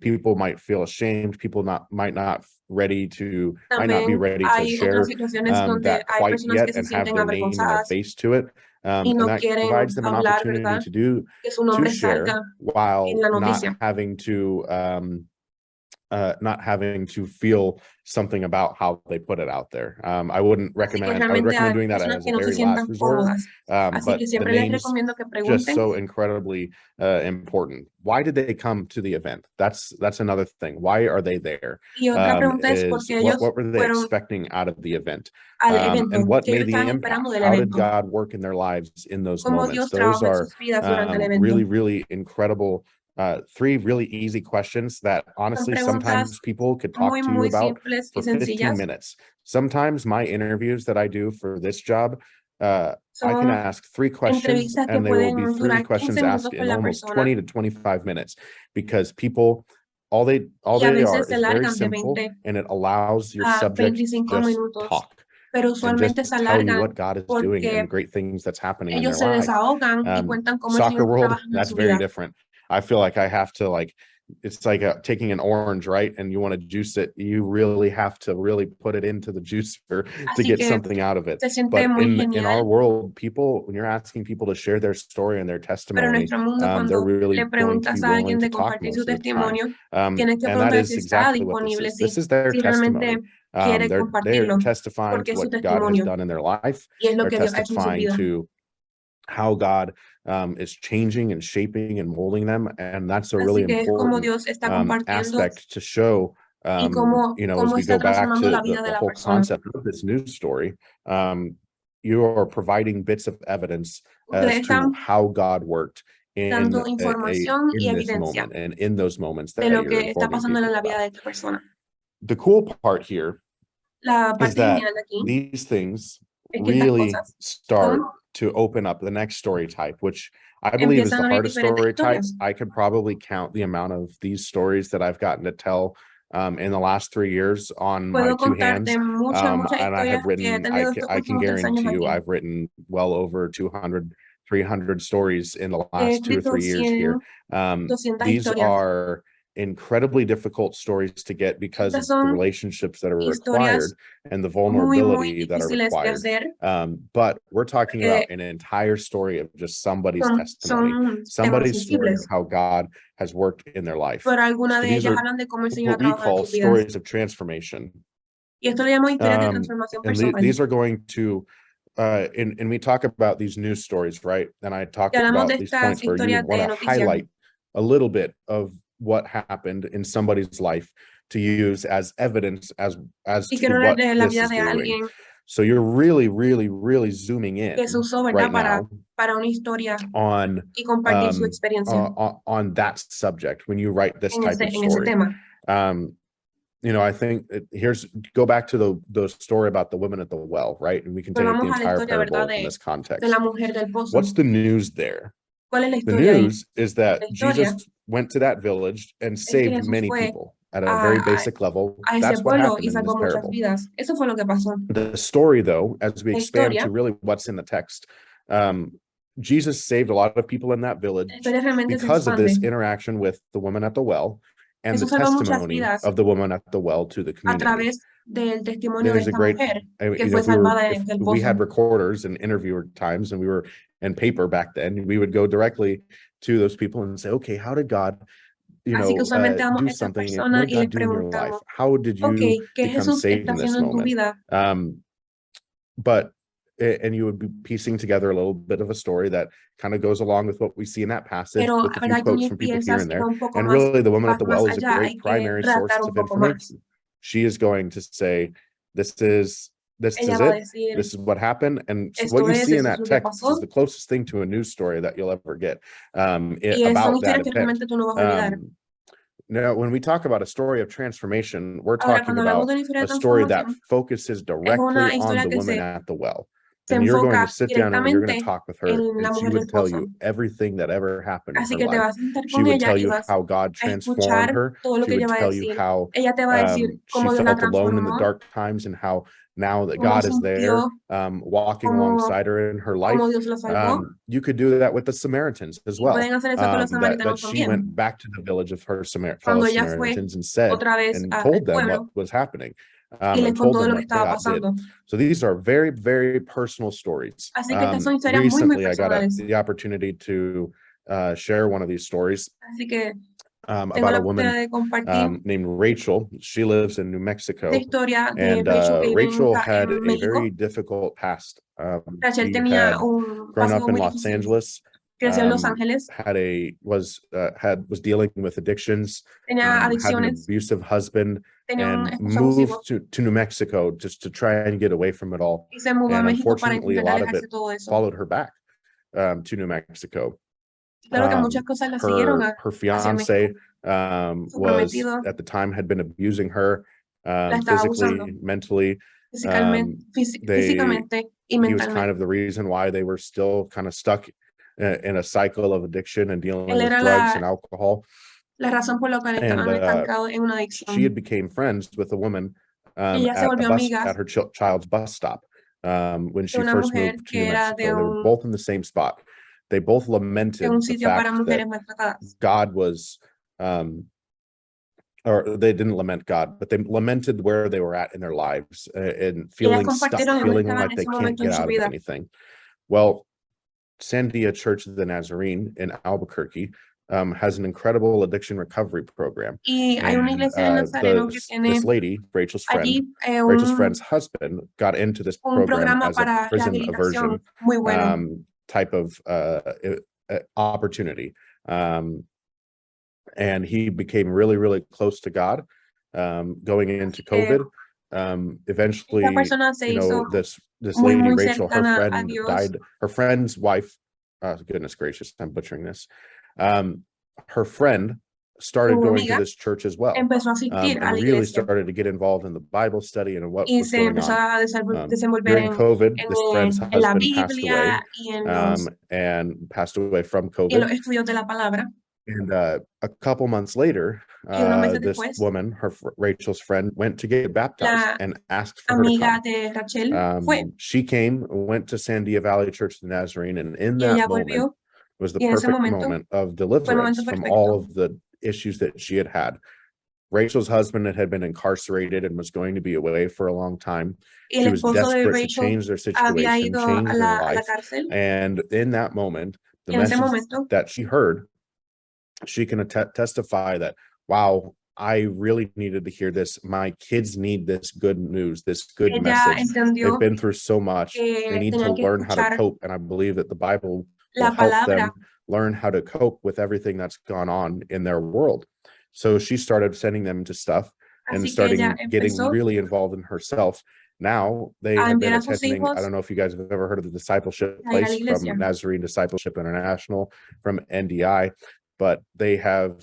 People might feel ashamed. People might not be También ready to hay share otras situaciones donde that hay quite personas yet que se and have sienten their name and their avergonzadas face to it. y And no that quieren provides them an hablar, opportunity ¿verdad? Que su nombre to share salga while en la not noticia. having to not having to feel something about how they put it out there. I wouldn't recommend, I would realmente recommend hay doing that personas as que a no se very sientan last resort. cómodas. Así But que the siempre les name's recomiendo que just pregunten. so incredibly important. Why did they come to the event? That's another thing. Why are they there? Y otra pregunta es Is porque ellos what were they fueron expecting out of the event? al evento, And what que made ellos the estaban impact? esperando del How did evento, God work in their lives in those cómo moments? Dios Those trabajó en are sus vidas durante el evento. really, really incredible. Three really easy questions that honestly sometimes people could talk to you muy about simples for y 15 sencillas. minutes. Sometimes my interviews that I do for this job, I can Son ask 3 questions entrevistas que and they will be pueden 3 durar 15 questions minutos asked con in la almost persona 20 to 25 minutes because people, all they y a are veces se is very alargan de simple 20 and it allows your a subject 25 just minutos, talk pero and usualmente just se tell you alargan what God is doing and the porque great things that's happening in their ellos se life. desahogan y cuentan cómo el Soccer Señor world, trabaja en that's su very vida. different. I feel like I have to it's like taking an orange, right? And you want to juice it. You really have to really put it into the juicer to Así get que something out of it. se siente But muy in our genial, world, people, when you're asking people to share their story and their pero en testimony, nuestro mundo they're cuando really le going to be preguntas a alguien willing to de talk compartir most su of the time. testimonio, tienes que And that preguntar is si está exactly what disponible, this is their si testimony. realmente quiere They're compartirlo, testifying porque to es su what God has testimonio done in their life. y es lo They're que Dios ha hecho en su testifying vida. to how God is changing and shaping and molding them, and that's a Así really que es como important Dios está compartiendo aspect to show. y cómo As we está go back transformando to la vida de the la whole persona. concept of this news story, you are providing bits of evidence Ustedes as to están how God worked in dando información y in this evidencia moment and in those moments de that lo you're que está informing pasando people en la vida about. de esta persona. The cool part here La is parte that genial de aquí these things es que estas really cosas start son, to open up the next story type, which I believe is empiezan the a abrir hardest diferentes story type. historias. I could probably count the amount of these stories that I've gotten to tell in the last 3 years on my Puedo 2 hands. contarte muchas And I historias have que he written, tenido estos I can últimos 3 años guarantee you, aquí. I've written well over 200, 300 stories in the He last 2 or escrito 3 years here. 200 These historias. are incredibly difficult stories to get because of Estas the son relationships that are historias required and the muy vulnerability that are difíciles de required. hacer But we're talking porque about an entire story of just somebody's son testimony, temas somebody's story of sensibles, how God has worked in their life. pero algunas So de these ellas are hablan de cómo el Señor ha what we trabajado en call sus vidas. stories of transformation. Y esto le llamamos historias de transformación And personal. these are going to and we talk about these news stories, right? And I talk Y hablamos de about these estas points where you historias want de to noticias highlight a little bit of what happened in somebody's life to use as evidence as y to quiero hablar what de la this vida is de doing. alguien So you're really zooming in que se usó, right ¿verdad? now Para una historia on y compartir su experiencia on that subject when you write this type of en ese story. tema. I think go back to the story about the woman at the well, right? And we can take the Volvamos a la entire historia, parable ¿verdad? in this De context. la mujer del pozo. What's the news there? ¿Cuál es la The historia ahí? news is that La historia Jesus went to that village and es que saved Jesús many fue people at a very basic level. a ese That's what pueblo y happened in this salvó muchas parable. vidas. Eso fue lo que pasó. The story, though, as we La expand historia, to really what's in the text, Jesus saved a lot of people in that village la historia realmente se because of this expande. interaction with the woman at the well and the Jesús salvó muchas testimony vidas of the woman at the well to the a community. través del testimonio de There's a esta great, mujer que you know, fue if we were, salvada if del we pozo. had recorders and interviewer times and we were in paper back then, we would go directly to those people and say, okay, how did God, Así que usualmente vamos do a estas something? personas What did y les God do in your life? preguntamos, How did you okay, ¿qué become Jesús saved está in this haciendo en tu moment? vida? And you would be piecing together a little bit of a story that kind of goes along with what we see in that passage, Pero, with a few ¿verdad? quotes Tú from people here piensas and que there. va un poco And más, really, the woman vas at the más well is a allá, great hay que primary source relatar un of poco más. information. She is going to say, this is Ella va a it. decir, This is what happened. And so esto what you es, see in eso es that lo que text pasó. is the closest thing to a news story that you'll ever get Y son about that historias que event. realmente tú no vas a olvidar. Now, when we talk about a story of transformation, we're Ahora, talking cuando hablamos about de una historia a de story that transformación, focuses es directly una on historia the que woman se at the well. se And you're going to enfoca sit down and you're going to directamente talk with her, en la and she mujer del would tell pozo. you everything that ever happened in Así her que te life. vas a sentar She con would ella tell y you vas how God a transformed escuchar her. todo lo She que ella would va a tell you decir. how Ella te va a decir she cómo Dios la felt alone in the transformó, dark times and how now that cómo God is there sintió, walking cómo, alongside her in her life. cómo Dios la salvó. You could do that with the Samaritans as Y well. pueden hacer eso con los That samaritanos she también. went back to the village of her fellow Cuando ella fue Samaritans and said otra vez and al told them pueblo what was happening y les and told contó them lo que what estaba God did. pasando. So these are very personal stories. Así que estas son historias muy Recently, I got personales. the opportunity to share one of these stories. Así que Tengo about la a woman oportunidad de compartir named Rachel. She lives in New Mexico, la historia de and Rachel que vive Rachel had en a México. very difficult past. Rachel She tenía had un grown pasado up in muy Los difícil. Angeles, Creció en Los Ángeles, was dealing with addictions, tenía had an adicciones, abusive husband, tenía un and esposo abusivo moved to New Mexico just to try and get away from it all. y se mudó a And México para unfortunately, a intentar lot of alejarse it de todo eso. followed her back to New Mexico. Claro que muchas cosas la siguieron Her hacia México. fiance Su was prometido at the time had been abusing her la estaba physically, abusando mentally. físicamente y He was kind mentalmente. of the reason why they were still kind of stuck in a cycle of addiction and dealing Él with era drugs and alcohol. la razón por la cual And estaban estancados en una she adicción. had became friends with a woman Ella se volvió amiga at her child's bus stop when she una first mujer moved to que New era de Mexico. They were both in the same spot. They both lamented un the sitio para fact mujeres that maltratadas. God was or they didn't lament God, but they lamented where they were at in their lives and feeling stuck, compartieron en feeling estaban like en they ese can't momento get en su out of vida. anything. Well, Sandia Church of the Nazarene in Albuquerque has an incredible addiction recovery program. Y hay una iglesia en Nazareno que tiene This lady, Rachel's allí friend's husband, got into this un program programa as a para prison rehabilitación aversion muy bueno. type of opportunity. And he became really, really close to God going into COVID. Eventually, this lady, Rachel, her friend died. Her friend's wife, goodness gracious, I'm butchering this. Her friend started going to this church as well, and really started to get involved in the Bible study and what was going on. During COVID, this friend's husband passed away, and passed away from COVID. And a couple months later, this woman, Rachel's friend, went to get baptized and asked for her to come. She came, went to Sandia Valley Church of the Nazarene, and in that moment was the perfect moment of deliverance from all of the issues that she had had. Rachel's husband had been incarcerated and was going to be away for a long time. She was desperate to change their situation, change their life. And in that moment, the message that she heard, she can testify that, wow, I really needed to hear this. My kids need this good news, this good message. They've been through so much. They need to learn how to cope. And I believe that the Bible will help them learn how to cope with everything that's gone on in their world. So she started sending them to stuff and starting getting really involved in herself. Now they have been attending, I don't know if you guys have ever heard of the discipleship place from Nazarene Discipleship International, from NDI, but they have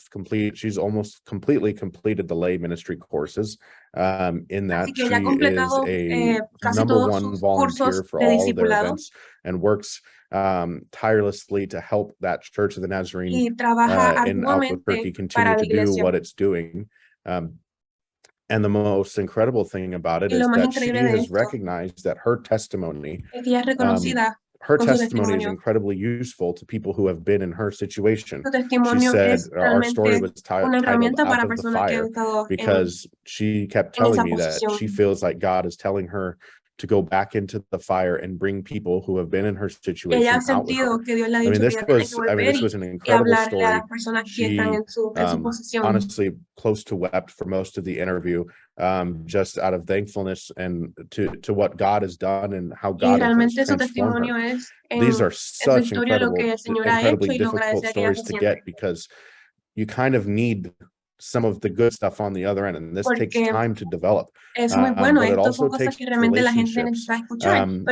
she's almost completely completed the lay ministry courses, in that she is a #1 volunteer for all of their events and works tirelessly to help that Church of the Nazarene in Albuquerque continue to do what it's doing. And the most incredible thing about it is that she has recognized that her testimony is incredibly useful to people who have been in her situation. She said our story was titled Out of the Fire because she kept telling me that she feels like God is telling her to go back into the fire and bring people who have been in her situation out with her. This was an incredible story. She honestly close to wept for most of the interview, just out of thankfulness and to what God has done and how God has transformed her. These are such incredibly difficult stories to get because you kind of need some of the good stuff on the other end, and this takes time to develop. But it also takes relationships and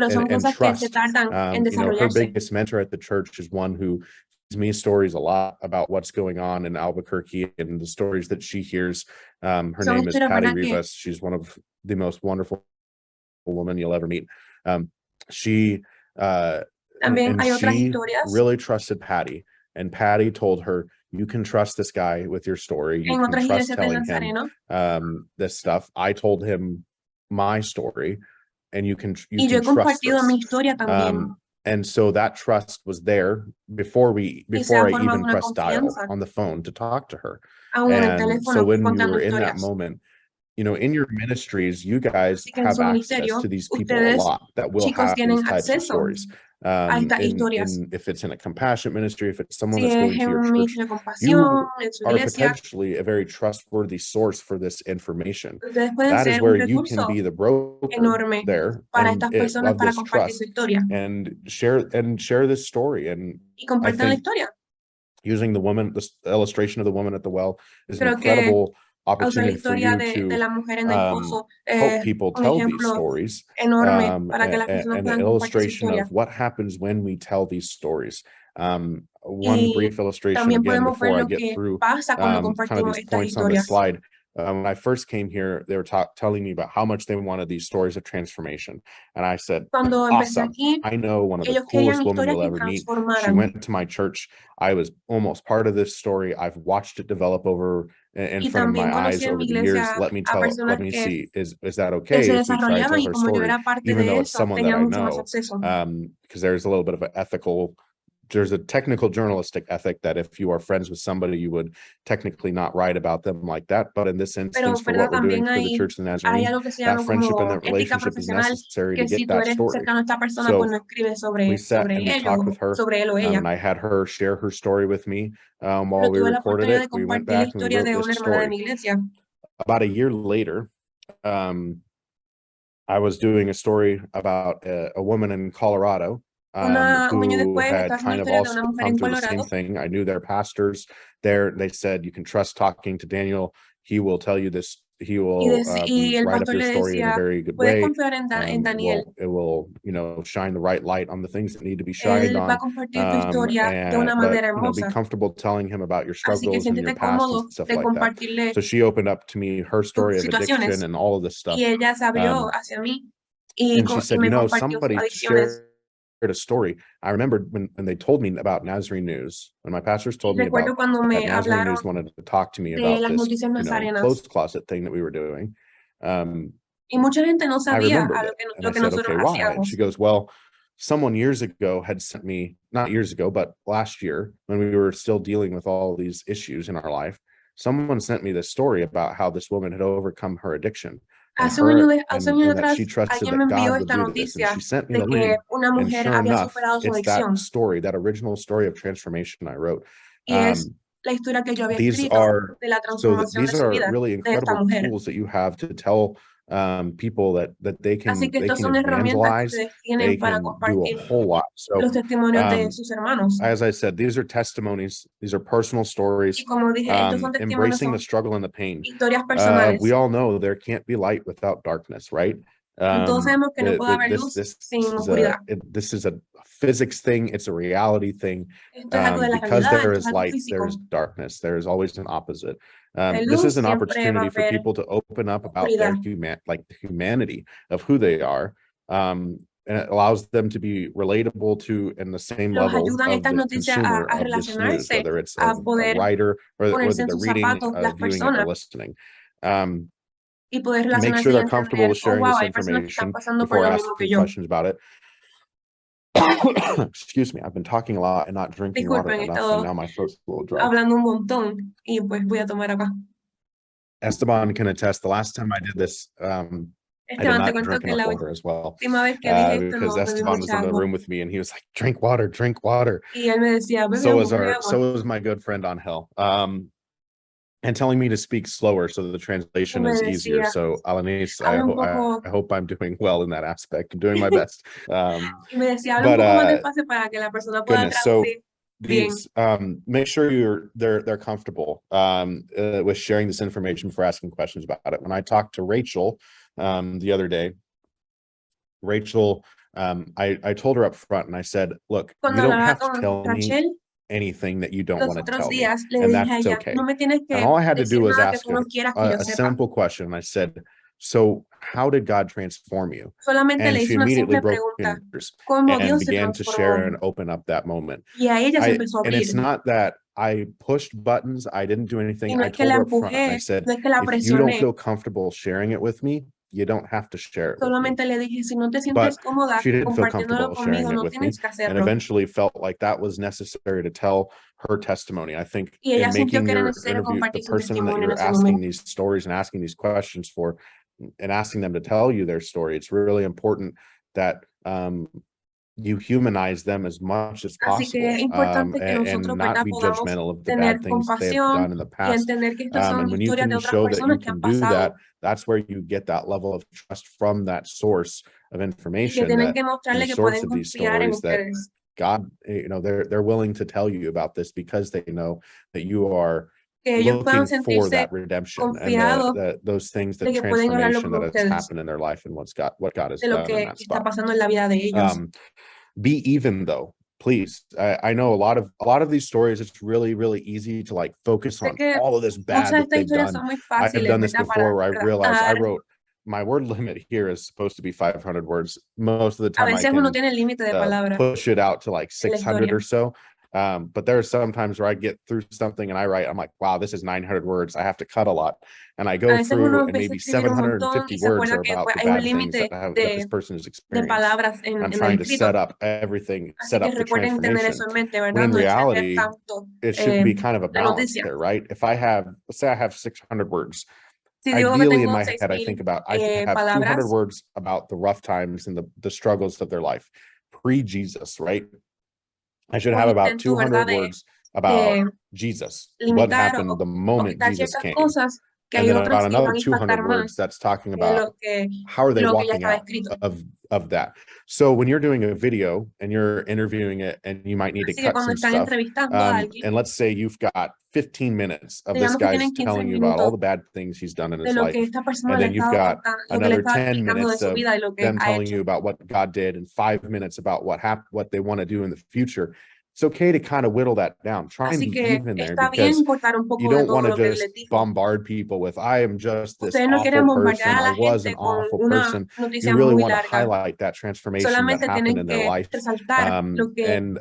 trust. Her biggest mentor at the church is one who gives me stories a lot about what's going on in Albuquerque and the stories that she hears. Her name is Patty Rivas. She's one of the most wonderful women you'll ever meet. She really trusted Patty, and Patty told her, you can trust this guy with your story. You can trust telling him this stuff. I told him my story, and you can trust this. And so that trust was there before I even pressed dial on the phone to talk to her. And so when we were in that moment, in your ministries, you guys have access to these people a lot that will have these types of stories. estas historias. if it's in a compassion ministry, if it's someone Si that's going es to your en church, misión de compasión, en su are iglesia, potentially a very trustworthy source for this information. ustedes pueden That is ser un where you can recurso be the broker enorme there para and estas personas of para this compartir su trust historia and share this story. And y I compartan la think historia. using the illustration of the woman at the well is an Creo que incredible usar la opportunity for historia you de to la mujer en el pozo help es people un tell these ejemplo stories, enorme para que las personas and an puedan compartir su illustration historia. of what happens when we tell these stories. One Y brief illustration también again podemos ver before I lo get que through pasa cuando kind of compartimos these estas points on the historias. slide. When I first came here, they were telling me about how much they wanted these stories of transformation. And I said, Cuando empecé awesome. aquí, I know one of the ellos querían coolest women historias you'll que ever meet. She transformaran. went to my church. I was almost part of this story. I've watched it develop over in Y front of my también eyes conocí en over mi the years. iglesia Let me a personas let me que see, is that se okay if we try to desarrollaban tell y her como yo story, era parte even de though it's eso, someone tenía that I mucho más know? acceso. Because there's a little bit of an ethical, there's a technical journalistic ethic that if you are friends with somebody, you would technically not write about them like that. But in this Pero, instance, for ¿verdad? what we're doing También for the hay Church of the Nazarene, algo que se that llama friendship and como that ética relationship is profesional, necessary to que si get tú that eres story. cercano a esta persona, So pues no escribes we sat and we talked with her, sobre él o ella. and I had her share her story with me Pero while we tuve la recorded oportunidad de it. We went compartir la back and we historia wrote de this una hermana de story. mi iglesia. About a year later, I was doing a story about a woman in Colorado Un año who después had estaba haciendo kind la of historia de also una mujer come en through the same Colorado. thing. I knew their pastors there. They said, you can trust talking to Daniel. He will tell you this. He will Y el write up pastor your le story in a decía, very good puedes way. confiar en Daniel. It will, you know, shine the right light on the things that need to be Él shined va a on. compartir tu historia de una But, manera you know, be hermosa. comfortable telling him about your Así que struggles and your siéntete past cómodo and stuff de like that. compartirle So she opened up to me her story of situaciones. addiction and all of this stuff. Y ella se abrió hacia mí y And she said, me you know, compartió sus somebody adicciones. shared a story. I remembered when they told me about Nazarene News, when my pastors told me about Recuerdo cuando that me Nazarene hablaron News wanted to talk to me de about las this, noticias you know, nazarenas. clothes closet thing that we were doing. Y mucha gente no I sabía remembered a it. And lo I que said, nosotros okay, why? And hacíamos. she goes, well, someone years ago had sent me, not years ago, but last year when we were still dealing with all these issues in our life, someone sent me this story about how this woman had overcome her addiction. Hace un año And that atrás, she trusted alguien me that envió God would esta do this. And noticia she sent me de the que link. una And mujer sure había enough, superado su it's adicción. that story, that original story of transformation I wrote. Y es la historia que yo había These escrito are de la so transformación these de su are vida, really de esta incredible mujer. tools that you have to tell people that they Así que estos son herramientas que evangelize, ustedes tienen they para can do a compartir whole lot. So los testimonios de sus hermanos. as I said, these are testimonies, these are personal stories, Y como dije, estos son testimonios, embracing the son struggle and the pain. historias personales. We all know there can't be light without darkness, right? Todos sabemos que no puede haber luz sin oscuridad. This is a physics thing. It's a reality thing. Esto es algo de la Because realidad, there esto is es algo light, físico. there is darkness. There is always an opposite. Hay This luz, is an siempre va a opportunity for haber people to open up about their oscuridad. the humanity of who they are. And it allows them to be relatable to in the same Los level ayudan of estas the noticias consumer a of this news, relacionarse, whether it's a a poder writer or ponerse whether en they're sus reading, zapatos las viewing it, or personas listening. y poder Make relacionarse sure y they're comfortable entender, with sharing wow, this hay personas que están information pasando por before lo mismo que asking yo. questions about it. Excuse me, I've been talking a lot and not drinking water Disculpen, he enough, estado and now my throat's a little dry. hablando un montón y pues voy a tomar acá. Esteban can attest, the last time I did this, I did Esteban, te not cuento drink que enough la water as well. última vez que dije esto Because no bebí Esteban was mucha in the agua. room with me and he was like, drink water, drink water. Y él me decía, bebe So agua. is my good friend Angel. And telling me to speak slower so that the translation is easier. So Alanis, I hope I'm doing well in that aspect. I'm doing my best. Y me decía, habla un poco más despacio para que la persona pueda traducir bien. Make sure they're comfortable with sharing this information before asking questions about it. When I talked to Rachel the other day, Rachel, I told her up front and I said, look, you don't have to tell me anything that you don't want to tell me, and that's okay. And all I had to do was ask a simple question. And I said, so how did God transform you? And she immediately broke into tears and began to share and open up that moment. And it's not that I pushed buttons, I didn't do anything. I told her up front, I said, if you don't feel comfortable sharing it with me, you don't have to share it with Solamente le dije, si no te sientes cómoda she didn't feel compartiéndolo comfortable sharing conmigo, it no with me, tienes que hacerlo. and eventually felt like that was necessary to tell her testimony. I think Y ella in sintió making que era your necesario interview, the compartir su person that testimonio en you're ese asking momento. these stories and asking these questions for, and asking them to tell you their story, it's really important that you humanize them as much as Así que es possible, importante que and nosotros, not ¿verdad?, be podamos judgmental of the tener bad things they have compasión done in the y past. entender que estas son And when you historias de can otras show that you personas que can han do that, pasado that's where you get that level of trust from that source of y que information, tienen that que the mostrarle que source pueden of these confiar en stories, that ustedes, God, you know, they're willing to tell you about this because they know that you are que ellos puedan looking for sentirse that redemption and confiados those things, de the que pueden hablarlo transformation con that has ustedes, happened in their life and what God has de lo done in que that está spot. pasando en la vida de ellos. Be even though, please. I know a lot of these stories, it's really, really easy to like focus Sé on que all of this bad muchas de that estas they've historias done. son muy I have fáciles, done this ¿verdad?, para before where I realized I redactar. wrote, my word limit here is supposed to be 500 words. Most of the A time I veces uno can tiene el límite de palabras push it out to like en la 600 historia. or so. But there are some times where I get through something and I write, I'm like, wow, this is 900 words. I have to cut a lot. And I A go veces through uno and empieza a maybe escribir un montón 750 y se words acuerda are que about pues, the hay un bad things límite that this person has de experienced. palabras And I'm en el trying to escrito. set up everything, Así set que up the recuerden tener eso transformation. en mente, When ¿verdad? in No extender reality, tanto it should be kind of a la balance noticia. there, right? If I have, let's say I have 600 words. Si digo que Ideally, in tengo my head, I 6,000 think about, I should have 200 palabras, words about the rough times and the struggles of their life, pre-Jesus, right? I should have un about intento, ¿verdad?, 200 words about de Jesus, what limitar happened the o moment quitar Jesus ciertas came. cosas que And hay then otras about que another van a 200 impactar words más that's talking que about how are they lo que ya walking estaba out escrito. of that. So when you're doing a video and you're interviewing it and you might need to Así que cut cuando some están stuff, entrevistando a alguien, and let's say you've got 15 minutes of this digamos que guy's tienen 15 telling you about all minutos the bad things he's done in de his lo life, que esta persona and le then you've estaba got contando, lo que le another estaba 10 explicando de minutes su of vida y lo que them ha telling hecho. you about what God did, and 5 minutes about what they want to do in the future. It's okay to kind of whittle that down. Try and Así be que even there, está bien because cortar un you poco de don't want todo to lo que él just les dijo. bombard people with, I am just this Ustedes no quieren awful bombardear person, a I la was an gente con awful una person. You noticia really muy want to larga. highlight that transformation that Solamente happened tienen in their que life. resaltar lo que And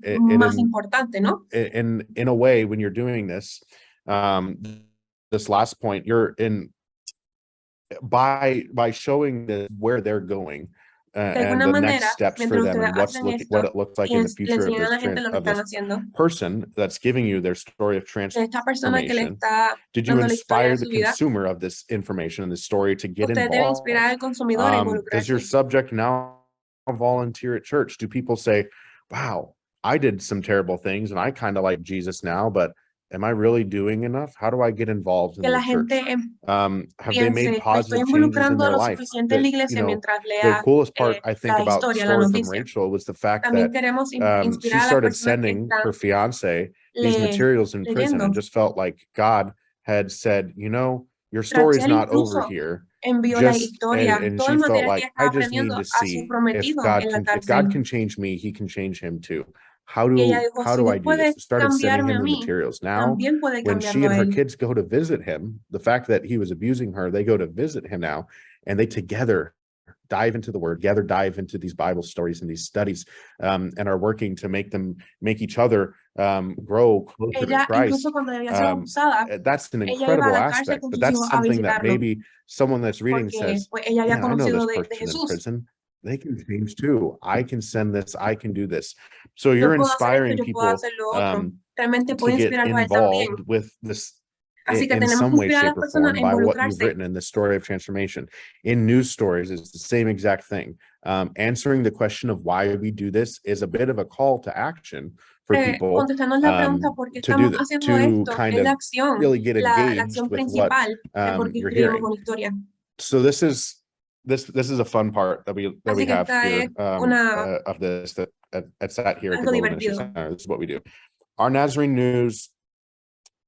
es más importante, ¿no? in a way, when you're doing this, this last point, you're in by showing where they're going, De and alguna the manera, next steps for mientras them, ustedes and hacen what esto it looks like y in the le future of enseñan a la gente lo que están this haciendo, person that's giving you their story of de esta persona que le transformation. está Did you dando la historia de inspire the su vida, consumer of this information and the story to get ustedes deben inspirar involved? al consumidor a Does your involucrarse. subject now volunteer at church? Do people say, wow, I did some terrible things and I kind of like Jesus now, but am I really doing enough? How do I get involved in Que la the church? gente Have they made piense, me estoy positive changes in involucrando their lo life? suficiente en la That, you iglesia know, mientras the lea coolest part, I think, la about the historia, la story from noticia. Rachel was the fact También that queremos she inspirar a las started personas que sending están her fiance these materials in prison, leyendo. and just felt like God had said, you know, your story's Rachel not over incluso here. envió la Just historia, and todo she el felt material que like, ella I estaba just need aprendiendo to a su see prometido en la if God cárcel. can change me, he can change him too. How Y ella dijo, si do Dios I do puede this? Started sending cambiarme him a the mí, materials. Now, también puede when she cambiarlo and a her él. kids go to visit him, the fact that he was abusing her, they go to visit him now, and they together dive into the word, dive into these Bible stories and these studies, and are working to make each other grow closer to Ella, Christ. incluso cuando debía ser abusada, That's an ella iba a incredible la cárcel aspect, con but sus hijos that's a something that visitarlo, maybe someone that's reading porque says, pues, ella había man, I know conocido this de person in Jesús. prison. They can change too. I can send this. I can do this. So Yo you're puedo hacer esto, inspiring yo puedo people hacer lo otro. Realmente to puede get inspirarlo a él también. involved with this Así que in tenemos some que way, inspirar a las shape, or personas form a by what you've involucrarse. written in the story of transformation. In news stories, it's the same exact thing. Answering the question of why we do this is a bit of a call to action for people Contestarnos la pregunta por qué to do estamos that, haciendo to esto, kind es la of acción, really get la engaged acción with what principal de por qué you're escribimos hearing. una historia. So this is a fun part that we Así que have esta here es una, of this that at here at the algo Global Ministry divertido. Center. This is what we do. Our Nazarene News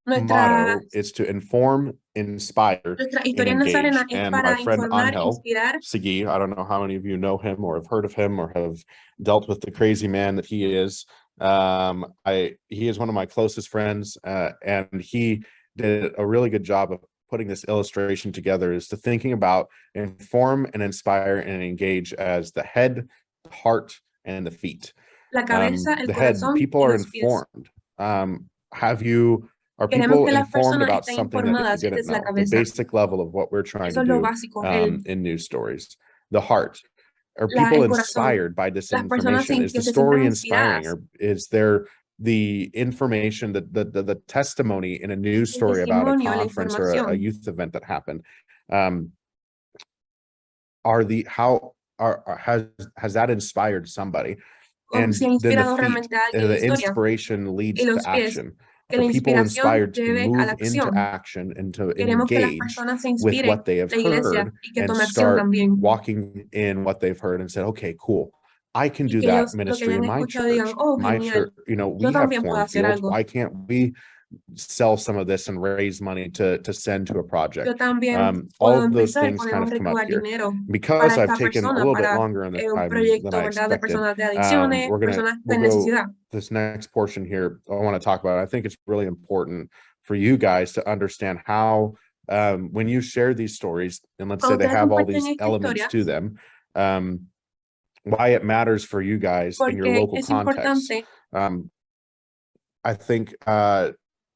Nuestra motto is to inform, inspire, and historia nazarena engage. es And para our friend informar, Angel inspirar. Segui, I don't know how many of you know him or have heard of him or have dealt with the crazy man that he is. He is one of my closest friends, and he did a really good job of putting this illustration together, is to thinking about inform and inspire and engage as the head, the heart, and the feet. La cabeza, el The head, corazón people y are los pies. informed. Are Queremos people que las informed personas about estén something that they informadas didn't desde la know? The cabeza. basic level of what we're trying Eso to es lo do básico. in news stories. The heart. Are people El corazón. inspired by this Las personas information? Is the que se story sientan inspiring, inspiradas. or is there the information, the testimony in a news El story about a testimonio, la conference or a información. youth event that happened? has that inspired somebody? O And si ha then inspirado the realmente a feet, alguien la the historia. inspiration leads Y to los pies, action. que la Are people inspiración inspired to lleve a move la into acción. action and to Queremos que las engage personas se with inspiren, what they have la iglesia, heard y que and tome acción start también. walking in what they've heard and said, okay, cool. I can Y do que that ellos lo que ministry hayan in my escuchado digan, church. oh, My genial, church, you know, we have también puedo hacer cornfields. algo. Why can't we sell some of this and raise money to send to a project? Yo también All puedo of those empezar, things kind podemos of come up recaudar here. dinero Because para I've esta taken a persona, little bit para longer on the un time than proyecto, I ¿verdad? De expected, personas de adicciones, personas we'll de go necesidad. this next portion here. I want to talk about. I think it's really important for you guys to understand how when you share these stories, and let's say Cuando they ustedes have all comparten these esta elements historia, to them, why it matters for you guys in your porque local es context. importante I think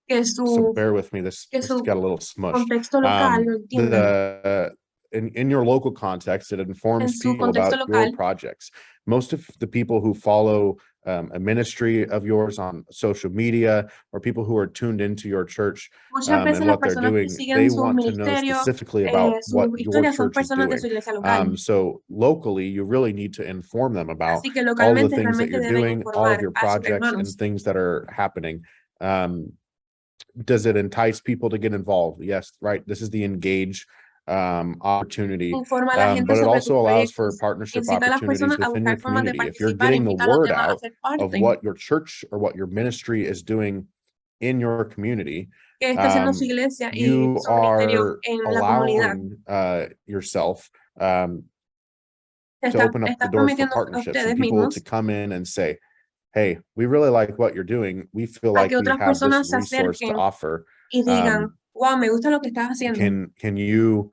que so su, bear with me, this got a little smush. contexto local lo entiendan. In your local context, it En informs su people contexto about your local, projects. Most of the people who follow a ministry of yours on social media, or people who are tuned into your church muchas veces and las what they're personas que doing, siguen they sus want to know ministerios, specifically about what sus your historias son church is personas de doing. su iglesia local. So locally, you really need to inform them about Así que all the localmente things that realmente you're deben doing, all of informar your a sus projects and hermanos. things that are happening. Does it entice people to get involved? Yes, right. This is the engage opportunity, Informa a la gente but it sobre also tus allows for proyectos. partnership Incita a las opportunities personas a within your buscar formas de community. If you're participar, getting the invita a los word demás a out ser of parte. what your church or what your ministry is doing in your community, Que está haciendo su iglesia y you su ministerio are en la comunidad. allowing yourself to Está, open up the estás doors for permitiendo a partnerships and ustedes people mismos to come in and say, hey, we really like what you're doing. We feel a like que we otras have this personas se resource to acerquen offer. y digan, wow, me gusta lo que estás haciendo. Can you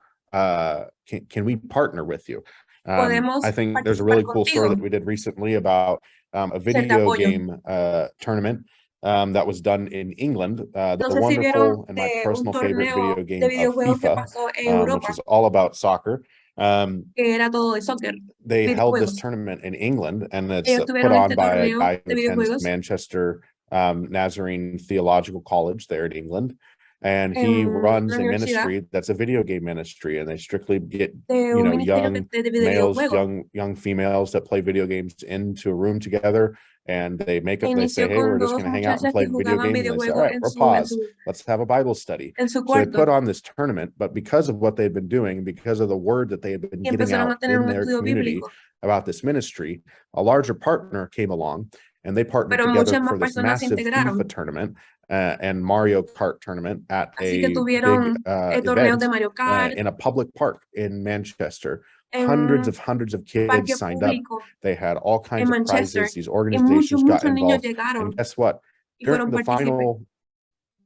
can we partner with you? Podemos I think there's a participar really cool story contigo. that we did recently about a Ser de video apoyo. game tournament that was done in England. The No sé si wonderful vieron and my de un personal favorite torneo video de game of videojuegos que FIFA, pasó en which Europa, is all about soccer. que era todo de soccer, They held this videojuegos. tournament in England, and it's Ellos put tuvieron on este by a torneo guy de who attends videojuegos Manchester Nazarene Theological College there in England. And en he la runs a universidad ministry that's a video game ministry, and they strictly get, de you un know, ministerio young de males, videojuegos. young females that play video games into a room together, and they make up, they say, Inició hey, we're con just dos going to hang out and muchachas play que video jugaban games. And they say, all videojuegos right, we're paused. Let's have a Bible study. en su So they cuarto. put on this tournament, but because of what they've been doing, because of the word that they had been Y getting empezaron a out tener in un their estudio community bíblico. about this ministry, a larger partner came along, and they partnered Pero together muchas for más this personas se massive integraron. FIFA tournament and Mario Kart tournament at Así que a tuvieron big torneos event de Mario Kart in a public park in Manchester. en Hundreds un of kids parque signed up. público They had all en kinds of Manchester. prizes. These Y organizations got muchos niños involved. llegaron And guess what? y During fueron the partícipes. final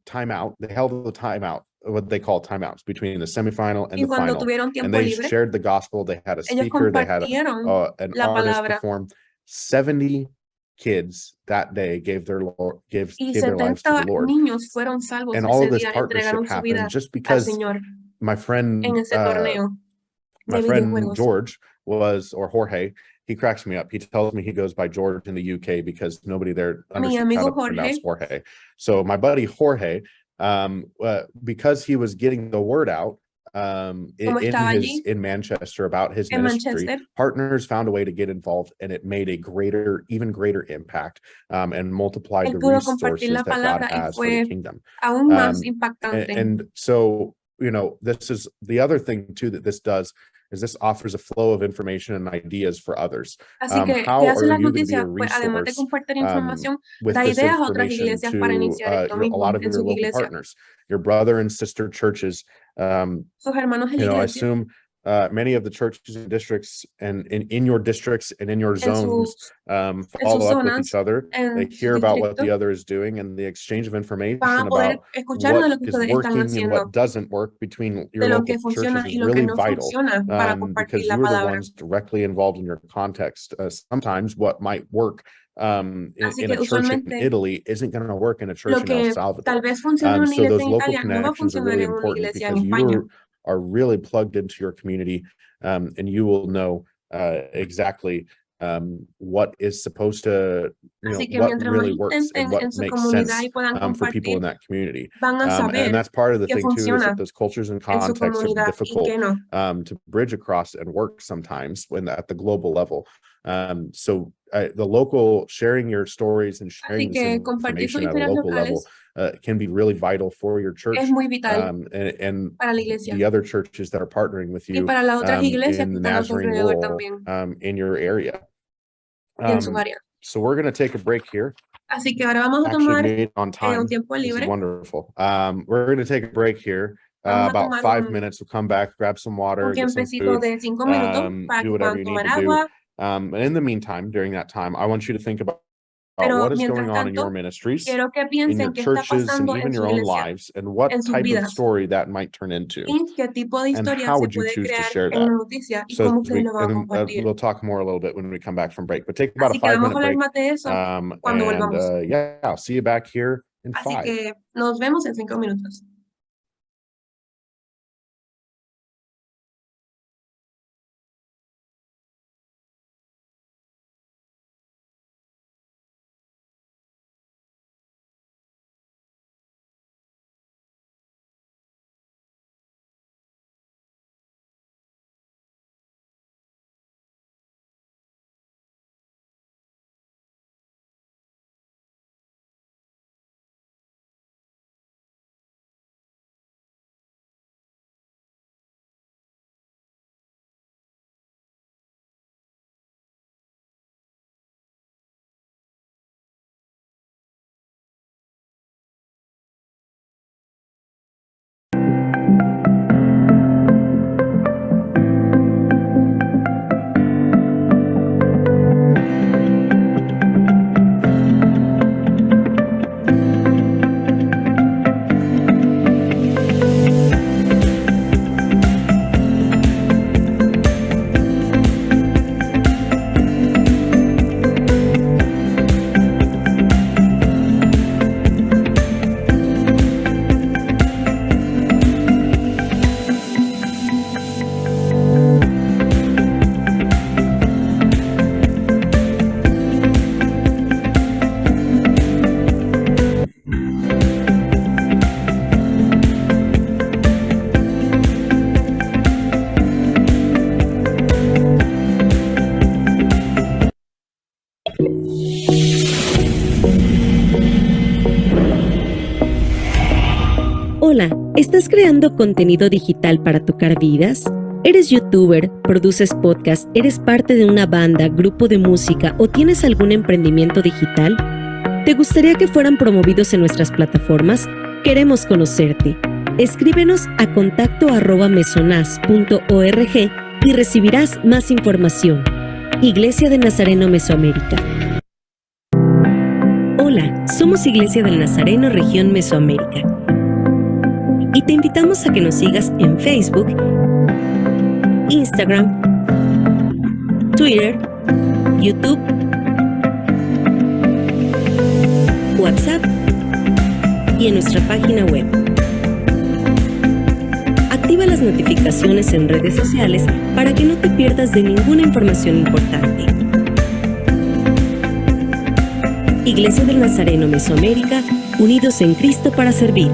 timeout, they held the timeout, what they call timeouts, between the semifinal and Y the cuando final. tuvieron And tiempo they libre, shared the gospel. They had a ellos speaker. They had compartieron an la artist palabra. perform. 70 kids that day gave their lives to the 70 Lord. niños fueron salvos And all ese of this día, partnership entregaron su vida happened just al because Señor my friend en ese torneo my de friend videojuegos. George or Jorge, he cracks me up. He tells me he goes by George in the UK because nobody there Mi understands how amigo to pronounce Jorge, Jorge. So my buddy Jorge, because he was getting the word out como estaba allí in Manchester about his en ministry, Manchester, partners found a way to get involved, and it made a even greater impact and multiplied él the pudo compartir resources la that God palabra y has for the fue kingdom. aún más impactante. And so, you know, this is the other thing too that this does is this offers a flow of information and ideas for others. Así que, How ¿qué hacen are las you going to be a noticias? Pues además de resource compartir información, with da this ideas a otras information iglesias para to iniciar esto a mismo lot of en your sus local iglesias. partners, your brother and sister churches? Sus hermanos en You la know, I iglesia, assume many of the churches and districts and in your districts and in your en zones sus follow up with zonas, each other. They en sus hear about what the distritos, other is doing, and the exchange of van information a poder about escuchar de what lo que is ustedes están working and haciendo, what doesn't work between your de lo local que funciona churches is y lo que really no vital, funciona para compartir because la you are the palabra. ones directly involved in your context. Sometimes what might work Así in que a church in usualmente Italy isn't going to work in a church lo in El que Salvador. tal vez funciona en una So iglesia those en local Italia no va a connections are funcionar really en una important iglesia en because España. you are really plugged into your community, and you will know exactly what is supposed to, Así que what mientras really más works estén and what en su makes comunidad sense y puedan for people in compartir, that community. van a And saber that's part of the qué thing too, is funciona that those cultures and en su contexts are comunidad y difficult qué no. to bridge across and work sometimes when at the global level. So the local, sharing your stories and sharing Así this que compartir sus information at a historias local level locales can be really vital for your church es muy vital and para la iglesia the other churches that are partnering with y you para las otras iglesias in que the están a su Nazarene alrededor role también in your area. y en su área. So we're going to take a break here. Así que ahora vamos a Actually tomar made it on time. un tiempo This is libre. wonderful. We're going to take a break here. Vamos a About tomar 5 minutes. We'll come back, grab some water, un get some tiempecito food, de 5 minutos para do que whatever puedan you need tomar to do. agua. And in the meantime, during that time, I want you to think about Pero what is mientras going on in your tanto, ministries, quiero que in piensen your qué está churches, and pasando even en su your own iglesia, lives, and what en sus type of vidas, story that might turn into, y qué tipo de and historia how se would you puede choose to crear share en that. una noticia y So cómo ustedes lo van a and compartir. we'll talk more a little bit when we come back from break, but take about Así a que vamos a 5-minute hablar break. más de eso cuando volvamos. Yeah, I'll see you back here in Así 5. que nos vemos en 5 minutos. Hola, ¿estás creando contenido digital para tocar vidas? ¿Eres youtuber, produces podcast, eres parte de una banda, grupo de música o tienes algún emprendimiento digital? ¿Te gustaría que fueran promovidos en nuestras plataformas? Queremos conocerte. Escríbenos a contacto@mesonas.org y recibirás más información. Iglesia del Nazareno Mesoamérica. Hola, somos Iglesia del Nazareno Región Mesoamérica. Y te invitamos a que nos sigas en Facebook, Instagram, Twitter, YouTube, WhatsApp y en nuestra página web. Activa las notificaciones en redes sociales para que no te pierdas de ninguna información importante. Iglesia del Nazareno Mesoamérica, unidos en Cristo para servir.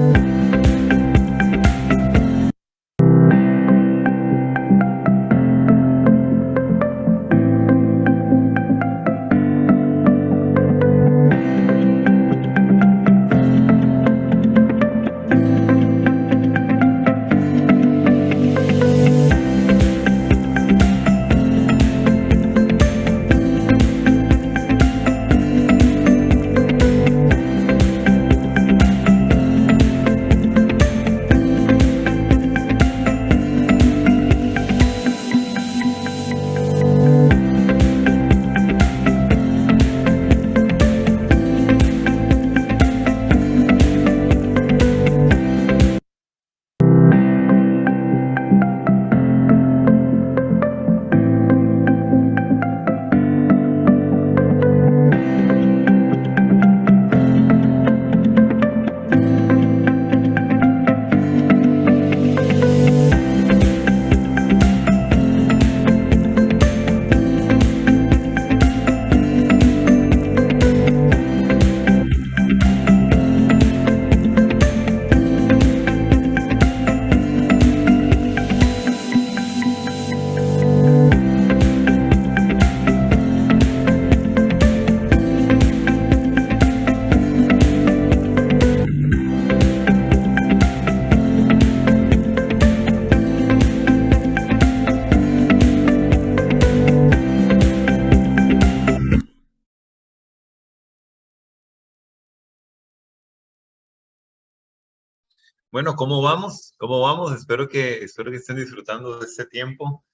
Bueno, ¿cómo vamos? ¿Cómo vamos? Espero que estén disfrutando de este tiempo.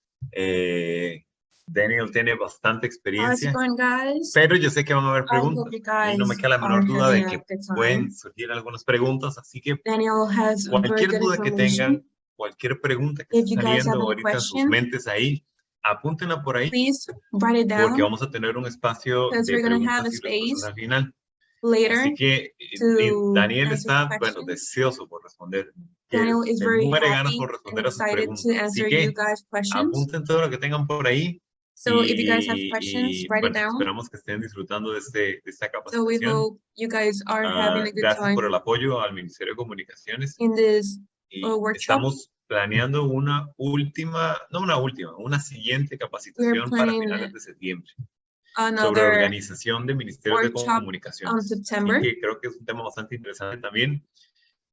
Daniel tiene bastante experiencia, pero yo sé que van a haber preguntas. Y no me queda la menor duda de que pueden surgir algunas preguntas, así que cualquier duda que tengan, cualquier pregunta que esté saliendo ahorita en sus mentes ahí, apúntenla por ahí, porque vamos a tener un espacio de preguntas y respuestas al final. Así que Daniel está, bueno, deseoso por responder. Le muere ganas por responder a sus preguntas. Así que apunten todo lo que tengan por ahí. Bueno, esperamos que estén disfrutando de esta capacitación. Gracias por el apoyo al Ministerio de Comunicaciones. Y estamos planeando una siguiente capacitación para finales de septiembre. Sobre organización de Ministerios de Comunicaciones. Así que creo que es un tema bastante interesante también.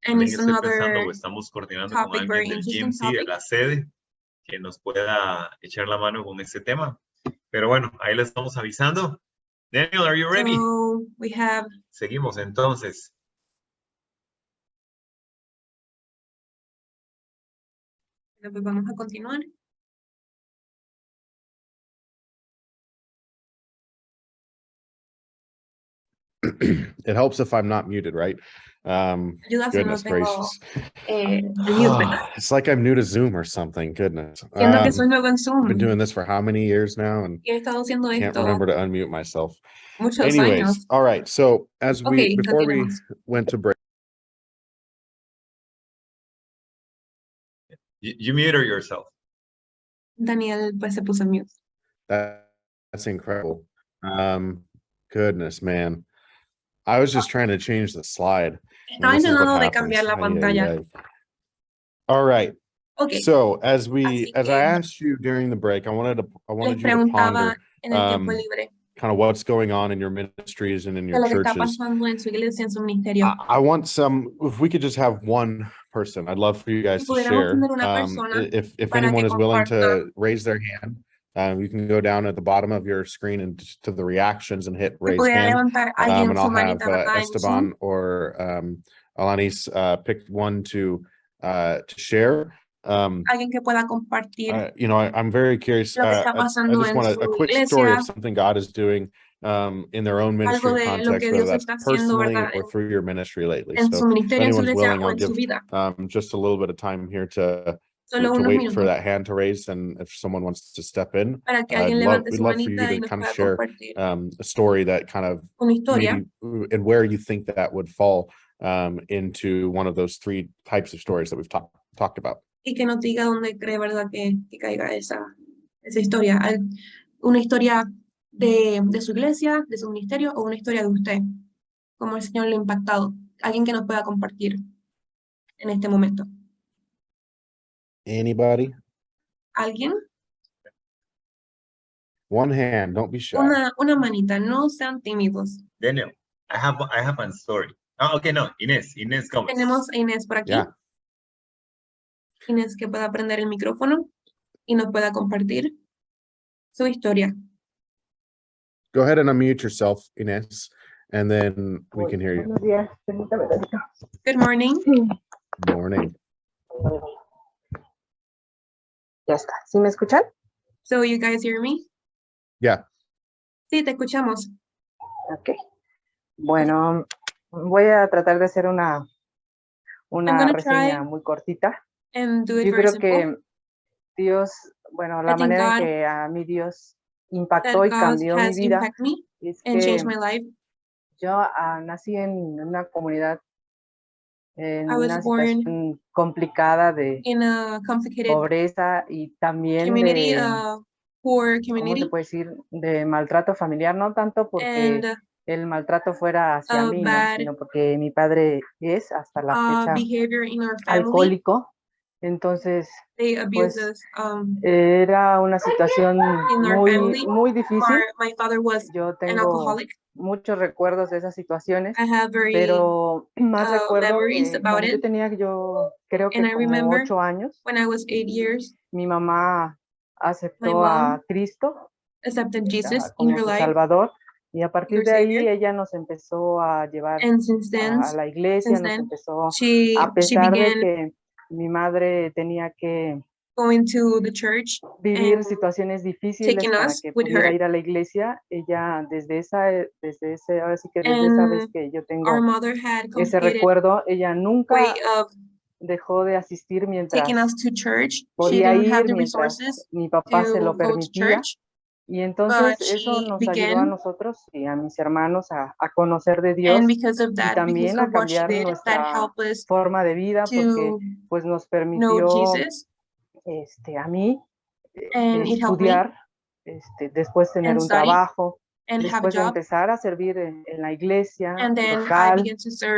También estoy pensando o estamos coordinando con alguien del GMC de la sede que nos pueda echar la mano con este tema. Pero bueno, ahí les estamos avisando. Daniel, are you ready? Seguimos entonces. Vamos a continuar. It helps if I'm not muted, right? Goodness gracious. It's like I'm new to Zoom or something. Goodness. I've been doing this for how many years now, and can't remember to unmute myself. Anyways, all right. So as before we went to break. You mute yourself. Daniel pues se puso mute. That's incredible. Goodness, man. I was just trying to change the slide. Estaba intentando de cambiar la pantalla. All right. Okay. So as I asked you during the break, I wanted you to ponder kind of what's going on in your ministries and in your churches. I want if we could just have one person, I'd love for you guys to share. If anyone is willing to raise their hand, you can go down at the bottom of your screen and to the reactions and hit raise hand. And I'll have Esteban or Alanis pick one to share. Alguien que pueda compartir. You know, I'm very curious. I just want a quick story of something God is doing in their own ministry context, whether that's personally or through your ministry lately. So if anyone's willing, I'll give just a little bit of time here to wait for that hand to raise, and if someone wants to step in, we'd love for you to kind of share a story that kind of maybe, and where you think that would fall into one of those three types of stories that we've talked about. Y que nos diga dónde cree, ¿verdad? Que caiga esa historia. Una historia de su iglesia, de su ministerio, o una historia de usted. Como el Señor lo ha impactado. Alguien que nos pueda compartir en este momento. Anybody? ¿Alguien? One hand, don't be shy. Una manita, no sean tímidos. Daniel, I have a story. Oh, okay, no, Inés Gómez. Tenemos a Inés por aquí. Yeah. Inés que pueda prender el micrófono y nos pueda compartir su historia. Go ahead and unmute yourself, Inés, and then we can hear you. Buenos días, permítame tantito. Good morning. Morning. Ya está. ¿Sí me escuchan? So you guys hear me? Yeah. Sí, te escuchamos. Ok. Bueno, voy a tratar de hacer una reseña muy cortita. Yo creo que Dios, bueno, la manera en que a mí Dios impactó y cambió mi vida es que yo nací en una comunidad, en una situación complicada de pobreza y también de, ¿cómo se puede decir?, de maltrato familiar, no tanto porque el maltrato fuera hacia mí, ¿no?, sino porque mi padre es hasta la fecha alcohólico. Entonces, pues, era una situación muy difícil. Yo tengo muchos recuerdos de esas situaciones, pero más recuerdo que cuando yo tenía, creo que como 8 años, mi mamá aceptó a Cristo como su Salvador. Y a partir de ahí ella nos empezó a llevar a la iglesia, nos empezó, a pesar de que mi madre tenía que vivir situaciones difíciles para que pudiera ir a la iglesia. Ella ahora sí que desde esa vez que yo tengo ese recuerdo, ella nunca dejó de asistir mientras podía ir, mientras mi papá se lo permitía. Y entonces eso nos ayudó a nosotros y a mis hermanos a conocer de Dios y también a cambiar nuestra forma de vida, porque pues nos permitió a mí estudiar, después tener un trabajo, después empezar a servir en la iglesia local,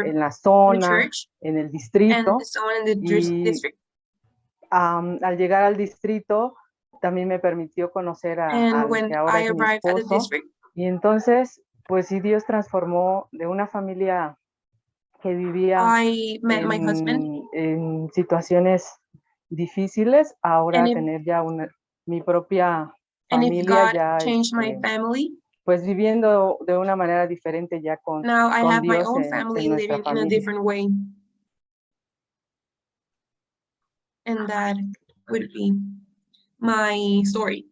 en la zona, en el distrito. Y al llegar al distrito también me permitió conocer al que ahora es mi esposo. Y entonces, pues sí, Dios transformó de una familia que vivía en situaciones difíciles, ahora tener ya mi propia familia, ya pues viviendo de una manera diferente ya con Dios en nuestra familia. And that would be my story.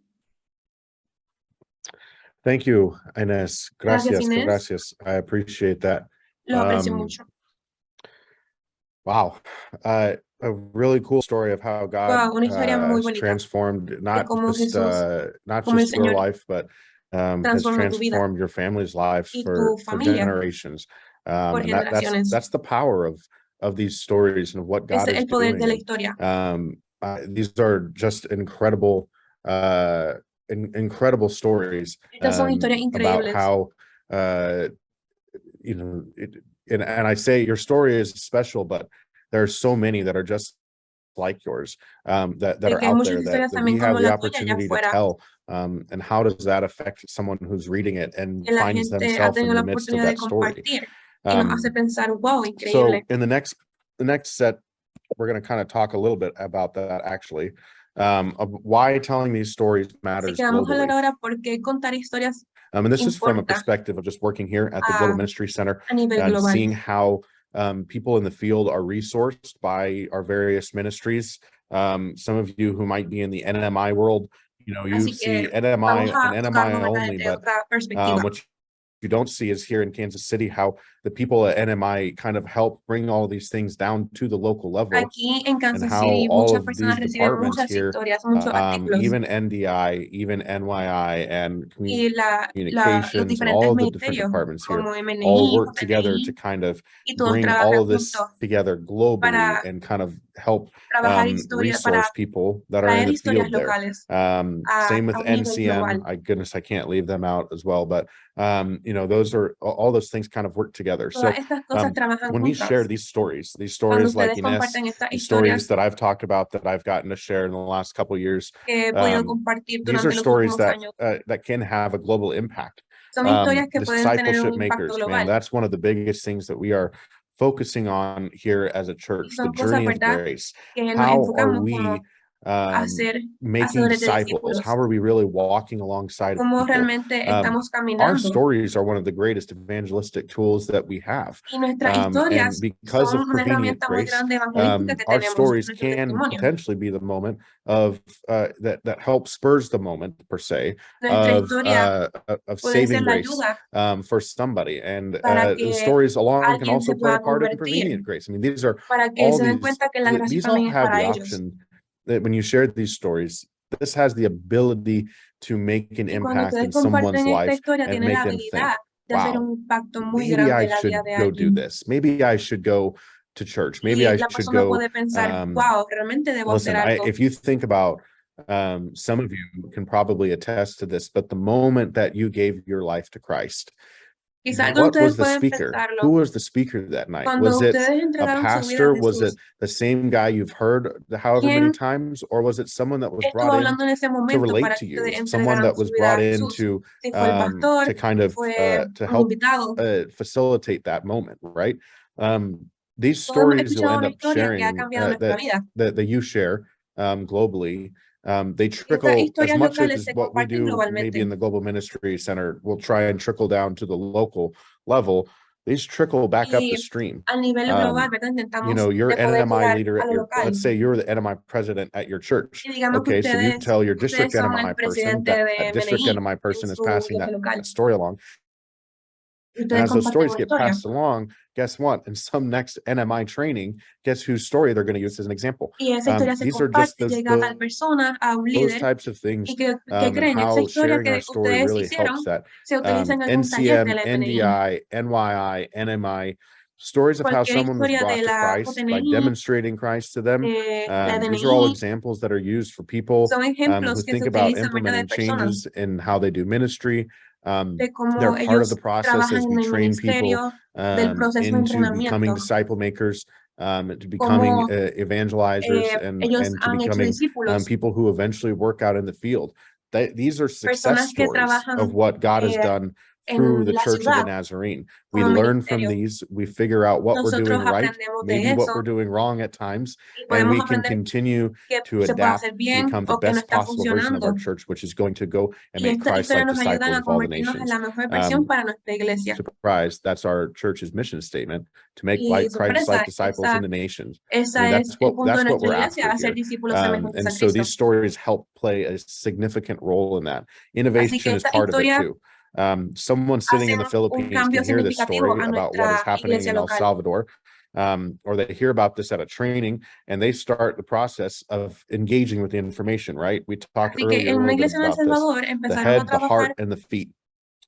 Thank you, Inés. Gracias, Inés. gracias. I appreciate that. Lo aprecio mucho. Wow. A really cool story of how God has transformed not just your life, but has transformed your family's lives for generations. And that's the power of these stories and of what God is doing. These are just incredible stories about how and I say your story is special, but there are so many that are just like yours that are out there that we have the opportunity to tell. And how does that affect someone who's reading it and finds themselves in the midst of that story? So in the next set, we're going to kind of talk a little bit about that actually, of why telling these stories matters globally. And this is from a perspective of just working here at the Global Ministry Center and seeing how people in the field are resourced by our various ministries. Some of you who might be in the NMI world, you see NMI and NMI only, but what you don't see is here in Kansas City how the people at NMI kind of help bring all these things down to the local level, and how all of these departments here, even NDI, even NYI, and communications, and all of the different departments here all work together to kind of bring all of this together globally and kind of help resource people that are in the field there. Same with NCM. I can't leave them out as well, but those are all those things kind of work together. So when we share these stories like Inés, these stories that I've talked about that I've gotten to share in the last couple of years, these are stories that can have a global impact. Discipleship makers, man, that's one of the biggest things that we are focusing on here as a church, the journey of grace. How are we making disciples? How are we really walking alongside of people? Our stories are one of the greatest evangelistic tools that we have, and because of prevenient grace, our stories can potentially be the moment of that helps spurs the moment per se of saving grace for somebody, and the stories alone can also play a part in prevenient grace. I mean, these are these all have the option that when you share these stories, this has the ability to make an impact in someone's life and make them think, wow, maybe I should go do this. Maybe I should go to church. Maybe I should go. Listen, if you think about, some of you can probably attest to this, but the moment that you gave your life to Christ, what was the speaker? Who was the speaker that night? Was it a pastor? Was it the same guy you've heard however many times? Or was it someone that was brought in to relate to you? Someone that was brought in to kind of to help facilitate that moment, right? These stories you'll end up sharing that you share globally They trickle as much as what we do maybe in the Global Ministry Center. We'll try and trickle down to the local level. These trickle back up the stream. You know, you're NMI leader at your, let's say you're the NMI president at your church. Okay, so you tell your district NMI person that district NMI person is passing that story along. And as those stories get passed along, guess what? In some next NMI training, guess whose story they're going to use as an example. These are just those types of things, and how sharing our story really helps that. NCM, NDI, NYI, NMI, stories of how someone was brought to Christ by demonstrating Christ to them. These are all examples that are used for people who think about implementing changes in how they do ministry. They're part of the process as we train people into becoming disciple makers, to becoming evangelizers, and to becoming people who eventually work out in the field. These are success stories of what God has done through the Church of the Nazarene. We learn from these, we figure out what we're doing right, maybe what we're doing wrong at times, and we can continue to adapt to become the best possible version of our church, which is going to go and make Christ-like disciples of all the nations. Surprise, that's our church's mission statement, to make Christ-like disciples in the nations. I mean, that's what we're after here. And so these stories help play a significant role in that. Innovation is part of it too. Someone sitting in the Philippines can hear this story about what is happening in El Salvador, or they hear about this at a training, and they start the process of engaging with the information, right? We talked earlier a little bit about this, the head, the heart, and the feet.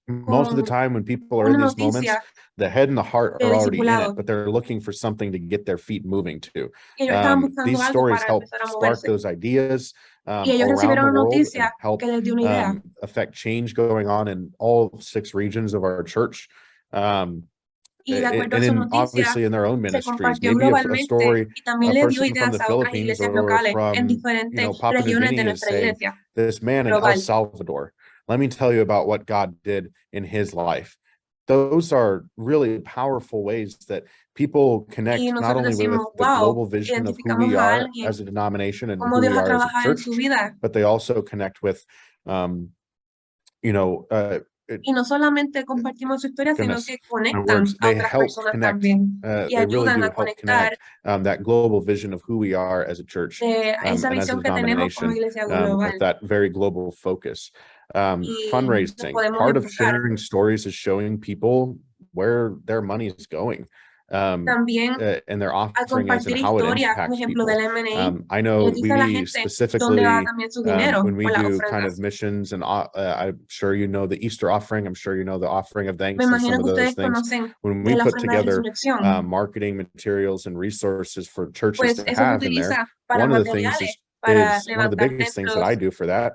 Most of the time when people are in these moments, the head and the heart are already in it, but they're looking for something to get their feet moving to. These stories help spark those ideas around the world and help affect change going on in all 6 regions of our church. And obviously in their own ministries, maybe a story, a person from the Philippines or from, you know, Papua New Guinea is saying, this man in El Salvador, let me tell you about what God did in his life. Those are really powerful ways that people connect not only with the global vision of who we are as a denomination and who we are as a church, but they also connect with, you know, y no solamente compartimos su historia, sino que conectan a otras personas también y ayudan a conectar that global vision of who we are as a church, esa visión que tenemos como iglesia global, with that very global focus. Fundraising, part of sharing stories is showing people where their money is going. También and their al offering is and compartir how it historia, un impacts ejemplo people. del M&A, I know le dice a la we gente specifically, dónde va también su dinero when we por las do kind of ofrendas. missions, and I'm sure you know the Easter offering, I'm sure you know the offering of thanks Me and imagino some of que those ustedes things. conocen When de we la put ofrenda de together resurrección, marketing materials and resources for churches pues to eso se have in there, utiliza para one of the things materiales, para is one of the levantar biggest things that I templos. do for that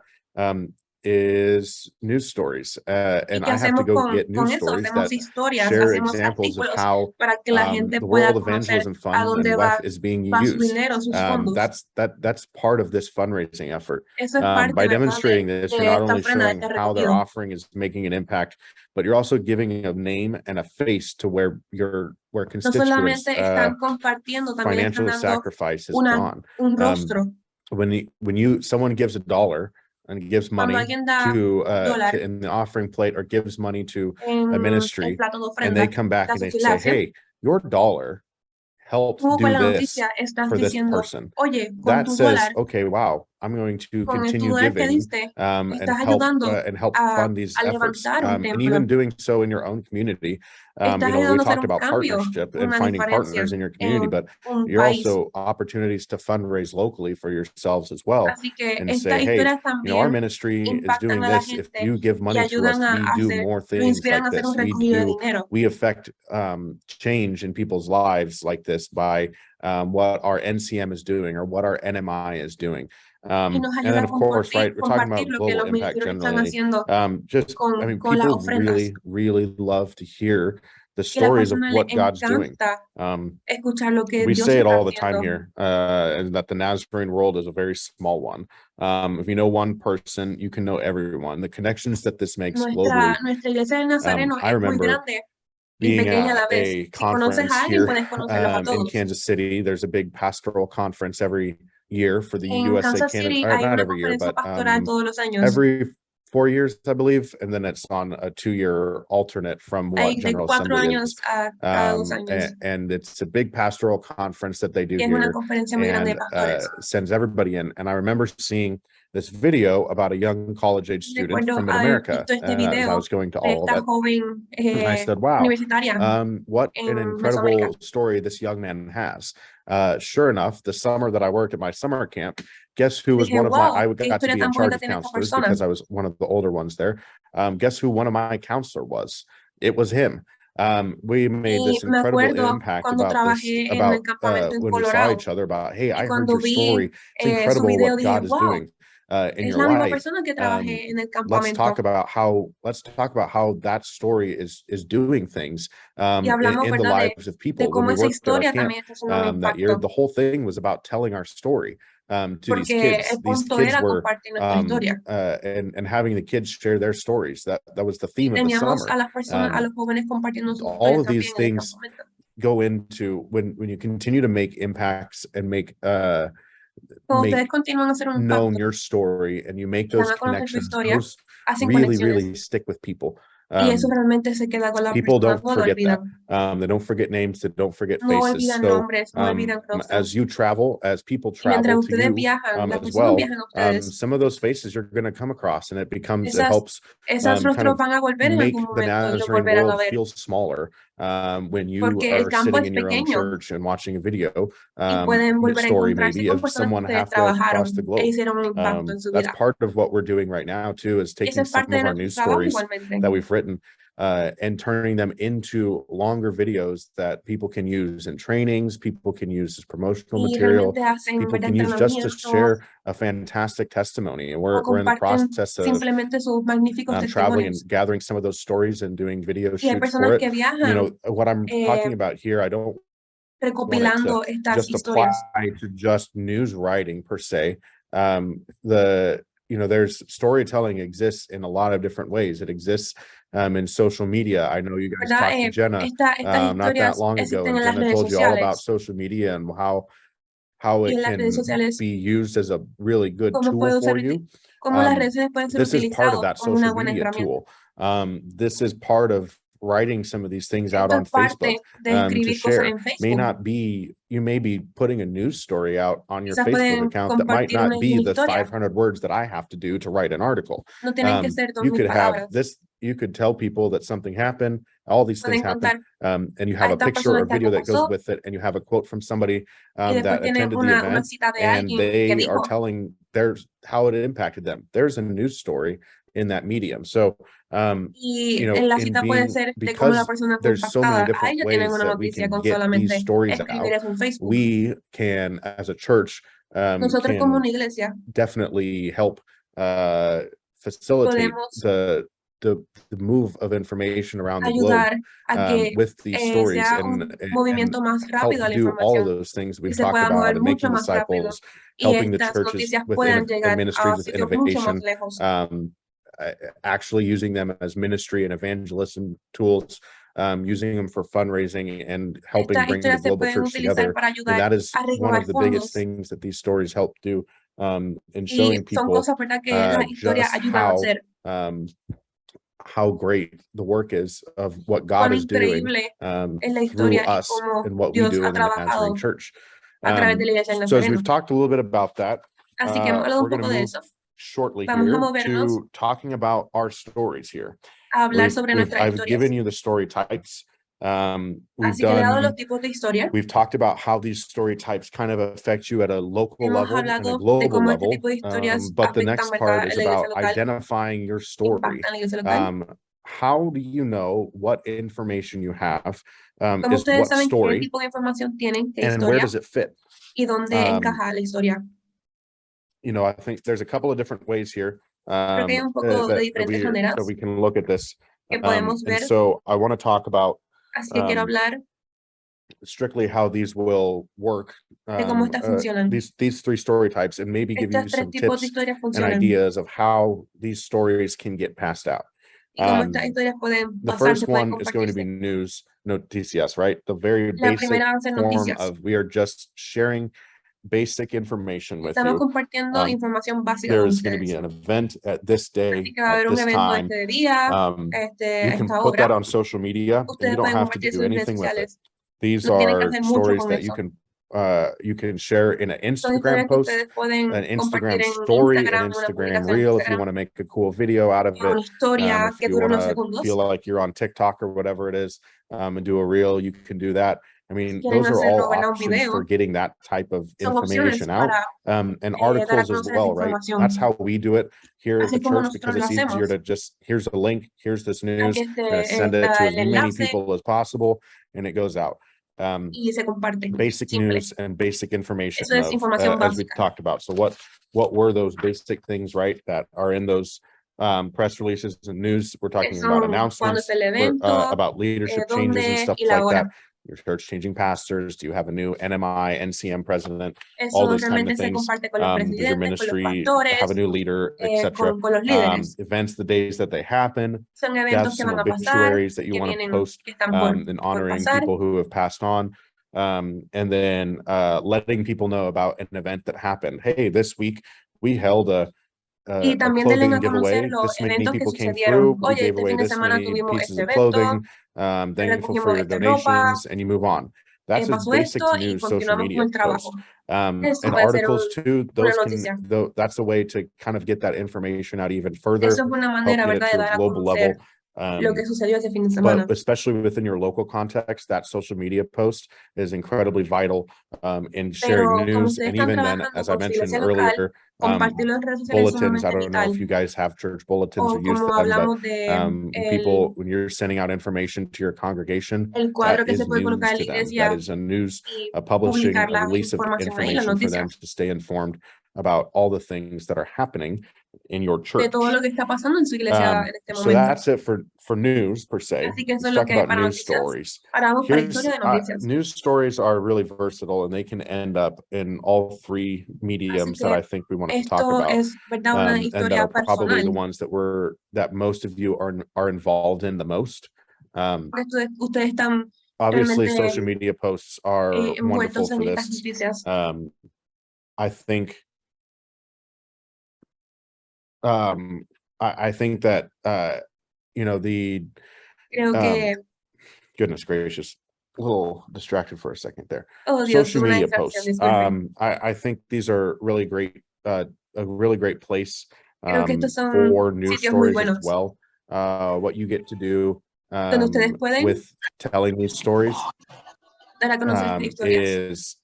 is news stories, and ¿Y qué I have to hacemos go get con news eso? stories Hacemos that historias, share hacemos examples of artículos how para que la gente the pueda World conocer Evangelism a Fund dónde and va WEF is being su used. dinero, sus fondos. That's part of this fundraising effort. Eso es parte, By ¿verdad? demonstrating this, you're de not esta only ofrenda, de showing este how their recogido. offering is making an impact, but you're also giving a name and a face to where No constituents solamente están compartiendo, también están financial dando sacrifice has gone. un rostro. When someone gives $1 and gives money to in the offering plate, or gives money to a ministry, and they come back and they say, hey, your dollar helped do this for this person. That says, okay, wow, I'm going to continue giving and help fund these efforts. And even doing so in your own community. You know, we talked about partnership and finding partners in your community, but you're also opportunities to fundraise locally for yourselves as well, and say, hey, you know, our ministry is doing this. If you give money to us, we do more things like this. We affect change in people's lives like this by what our NCM is doing or what our NMI is doing. And then of course, right, we're talking about global impact generally. I mean, people really love to hear the stories of what God's doing. We say it all the time here, and that the Nazarene world is a very small one. If you know one person, you can know everyone. The connections that this makes globally. I remember being at a conference here in Kansas City. There's a big pastoral conference every year for the En USA Kansas Canada, City or hay not una every year, conferencia but pastoral todos los años. every 4 years, I believe, and then it's on a 2-year alternate from what Hay de General 4 Assembly años is. a cada 2 años. And it's a big pastoral conference that they do Y es una here, conferencia muy grande de and pastores. sends everybody in. And I remember seeing this video about a young college-age student Recuerdo from haber Mid-America visto este as I video was going to de all of esta it. joven And I said, wow, universitaria what an en incredible Mesoamérica. story this young man has. Sure enough, the summer that I worked at my summer camp, guess who was Dije, one of my, wow, I qué got to historia be tan in charge bonita of tiene esta counselors persona. because I was one of the older ones there. Guess who one of my counselor was? It was him. We made Y this me incredible acuerdo impact cuando about this, trabajé en el campamento en when we saw Colorado each other about, hey, y I heard cuando your vi story. It's su incredible video what dije, God is wow, doing in es your la misma life. persona que trabajé en el Let's talk campamento. about how that story is doing things Y hablamos, in the ¿verdad? lives of De people. When cómo we esa worked at our historia camp también está haciendo un that year, impacto. the whole thing was about telling our story to these Porque kids. el These punto kids era were compartir nuestra historia. and having the kids share their stories. That was the theme of the Teníamos summer. a las personas, a los jóvenes compartiendo sus All historias of these también en el things campamento. go into when you continue to make impacts and make Cuando ustedes continúan a hacer un known impacto your story and you make y dan those a conocer su connections, historia, those hacen really conexiones. stick with people. Y eso realmente se queda con la People persona, don't no lo forget that. olvidan. They don't forget names, they don't forget No faces. olvidan So nombres, no olvidan rostros. as you travel, as people Y mientras travel to ustedes you viajan, las as personas well, viajan a ustedes. some of those faces you're going to come across, and it helps Esas kind rostros of van a volver en make algún the momento y lo Nazarene volverán a world ver. feel smaller when you Porque el are campo sitting es in your own pequeño. church and watching a video Y pueden volver a story encontrarse maybe con of personas que someone ustedes halfway trabajaron across the e globe. hicieron un impacto en su That's vida. part of what we're doing right now too, is Y esa taking es some parte de of our nuestro news trabajo stories igualmente. that we've written and turning them into longer videos that people can use in trainings, people can use as promotional Y material, realmente hacen people can use just to entrenamientos share a fantastic testimony. And o we're in the comparten process of simplemente sus magníficos traveling and testimonios. gathering some of those stories and doing video Y hay shoots personas for it. que viajan You know, what I'm talking about here, I don't want it recopilando to estas just apply historias. to just news writing per se. There's storytelling exists in a lot of different ways. It exists in social media. I know you guys ¿Verdad? talked to Jenna Estas not that historias long ago, existen and en las Jenna redes told you all about sociales. social media and how Y it en las redes can sociales, be used as a really good cómo tool for you. las redes sociales pueden ser This is part of utilizadas that como una social buena media herramienta. tool. This is part of writing some of these things out Esto on es parte Facebook de to escribir cosas share. en Facebook. You may be putting a news story out on your Quizás Facebook pueden account that might compartir not una be the historia. 500 words that I have to do to write an article. No tienen que ser You 2000 could have palabras. this, you could tell people that something happened, all these things Pueden happen, contar and you have a a esta picture persona or que video algo that goes pasó with it, and you have a quote from somebody y después that tienen attended the una event, cita de and alguien que they are dijo. telling how it impacted them. There's a news story in that medium. So, Y en la cita puede ser de cómo la because persona fue there's so many impactada. different Ya tienen ways una that we noticia can con get these solamente stories escribir out, eso en Facebook. we can, as a church, Nosotros como can una iglesia definitely help facilitate podemos the move of information around the globe ayudar a que with these stories sea and movimiento más help rápido a la do all of información, those things que we've se talked pueda about, mover and mucho making más rápido disciples, y helping the estas churches noticias with puedan llegar ministries a with sitios mucho más innovation, lejos. actually using them as ministry and evangelism tools, using them for fundraising and helping Estas bring the historias se global pueden church utilizar together. para And ayudar that is a one of recaudar the biggest fondos. things that these stories help do in Y showing son people cosas, ¿verdad?, que las historias just ayudan a hacer. how great the work is of what God Cuán is doing increíble es la through historia y us cómo and what we Dios do ha in the Nazarene trabajado Church. a través de la iglesia del So as Nazareno. we've talked a little bit about that, Así que hemos hablado we're un going to poco de move eso. shortly Vamos a here movernos to talking about our stories here. a hablar sobre nuestras I've historias. given you the story types. Así que le he dado los tipos de historia. We've talked about how these story types kind of affect you at a local Hemos level and a hablado de global cómo este level. tipo de historias But the afectan, next ¿verdad?, part en is la iglesia about local, identifying your story. impactan en la iglesia local. How do you know what information you have? ¿Cómo Is ustedes what saben qué story tipo de información tienen, qué and where historia does it fit? y dónde encaja la historia? I think there's a couple of different ways here Creo que hay un poco de diferentes maneras that we can look at this. que podemos ver. And so I want to talk about Así que quiero hablar strictly how these will work, de cómo estas funcionan. these three story types, and maybe give you Estas tres some tipos de tips historias and funcionan ideas of how these stories can get passed out. y cómo estas historias pueden The pasarse, first pueden one is going to be compartirse. news, noticias, right? The very La basic primera va a ser form noticias. of we are just sharing basic information with Estamos you. compartiendo información básica con There's going to be ustedes. an event at this day, Así que va a haber at un this evento time. este día, You can esta put that hora. on social media, and Ustedes you don't pueden have to compartir do sus redes anything with it. sociales. These No tienen que are hacer mucho stories con that eso. you can share in an Son Instagram historias que post, ustedes pueden an compartir Instagram en story, an Instagram, una Instagram publicación en reel if you Instagram, want to make a cool video out of una it. historia If que you dure want unos to segundos. feel like you're on TikTok or whatever it is, and do a reel, you can do that. I mean, Quieren those are all hacerlo, ¿verdad? Un options video. for getting that type of Son opciones information out. para And dar a articles as conocer esa well, right? información. That's how we do it here at Así the como church, because nosotros lo it's easier hacemos. to just, here's a link, here's this news, Aquí we're going to send it to está as el many enlace people as possible, and it goes out. y se comparte. Basic Simple. news and basic information Eso es of, información as we básica. talked about. So what were those basic things, right, that are in those press releases and news? We're talking about Son cuando announcements, es el evento, about leadership changes and dónde stuff y la like hora. that. Your church changing pastors? Do you have a new NMI, NCM president? Eso All these kind realmente of se things. comparte con los Does your presidentes, con los ministry pastores, have a new leader, etc.? con los líderes. Events, the days that they happen, Son eventos deaths que and van a pasar, obituaries that you que want to vienen, post, que están por and honoring pasar. people who have passed on. And then letting people know about an event that happened. Hey, this week we held a Y también denle clothing a giveaway. conocer los This many eventos que people came sucedieron. through. We Oye, gave este away fin de this semana many tuvimos pieces este of evento, clothing. Thankful for recogimos your esta ropa, donations, and you move on. That's as pasó basic esto to y news social continuamos con media el trabajo. posts. Eso And puede ser articles too. una Those noticia. can. That's a way to kind of get that information out even further. Eso es una Help manera, get it ¿verdad?, de to a dar a global conocer level. lo que sucedió ese fin de semana. But especially within your local context, that social media post is incredibly vital in sharing Pero como news. ustedes And están even then, trabajando as I con su mentioned iglesia local, earlier, compartirlo en redes sociales es bulletins. I sumamente don't know if vital. you guys have church bulletins O or use como them, but hablamos de people, when you're sending out information to your congregation, el cuadro that que se is puede news colocar en to la them. iglesia That is a news, y a publishing, publicar a la release of información ahí, la information for them noticia, to stay informed about all the things that are happening in your de church. todo lo que está pasando en su iglesia en este So momento. that's it for news per se. Así que eso Let's es lo talk que hay about para news noticias. stories. Ahora vamos para Here's historia de noticias. news stories are really versatile, and they can end up in all three mediums that I think we want to talk Esto about, es, ¿verdad?, una and that historia are probably the personal. ones that most of you are involved in the most. Ustedes están Obviously, realmente social media posts are wonderful envueltos en for estas this. noticias. I think I think that you know, the Creo que, goodness gracious, a little distracted for a second there. oh Dios, Social una media distracción, posts. disculpen. I think these are really great, a really great place Creo que estos son for news sitios muy stories as buenos, well. What you get to do donde ustedes pueden with telling these stories dar a conocer estas historias.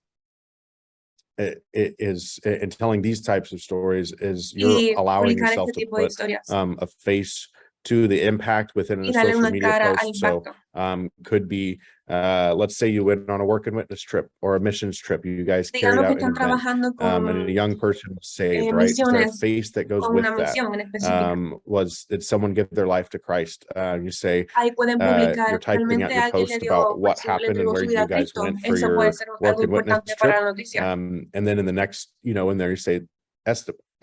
is in telling these types of stories is you're Y allowing publicar yourself este to tipo de put historias. a face to the impact within Y a darle social una media cara al post. So impacto. could be let's say you went on a work and witness trip or a missions trip. You guys carried Digamos que out an están event, trabajando and a young person was saved, right? Is there a misiones face that goes con with una that? misión en específica. Did someone give their life to Christ? You say Ahí pueden publicar, you're typing out realmente your alguien le post dio, about what su, le happened and entregó where su vida you a guys Cristo. went for Eso your puede ser work algo and witness importante trip. para la noticia. And then in the next, you know, in there you say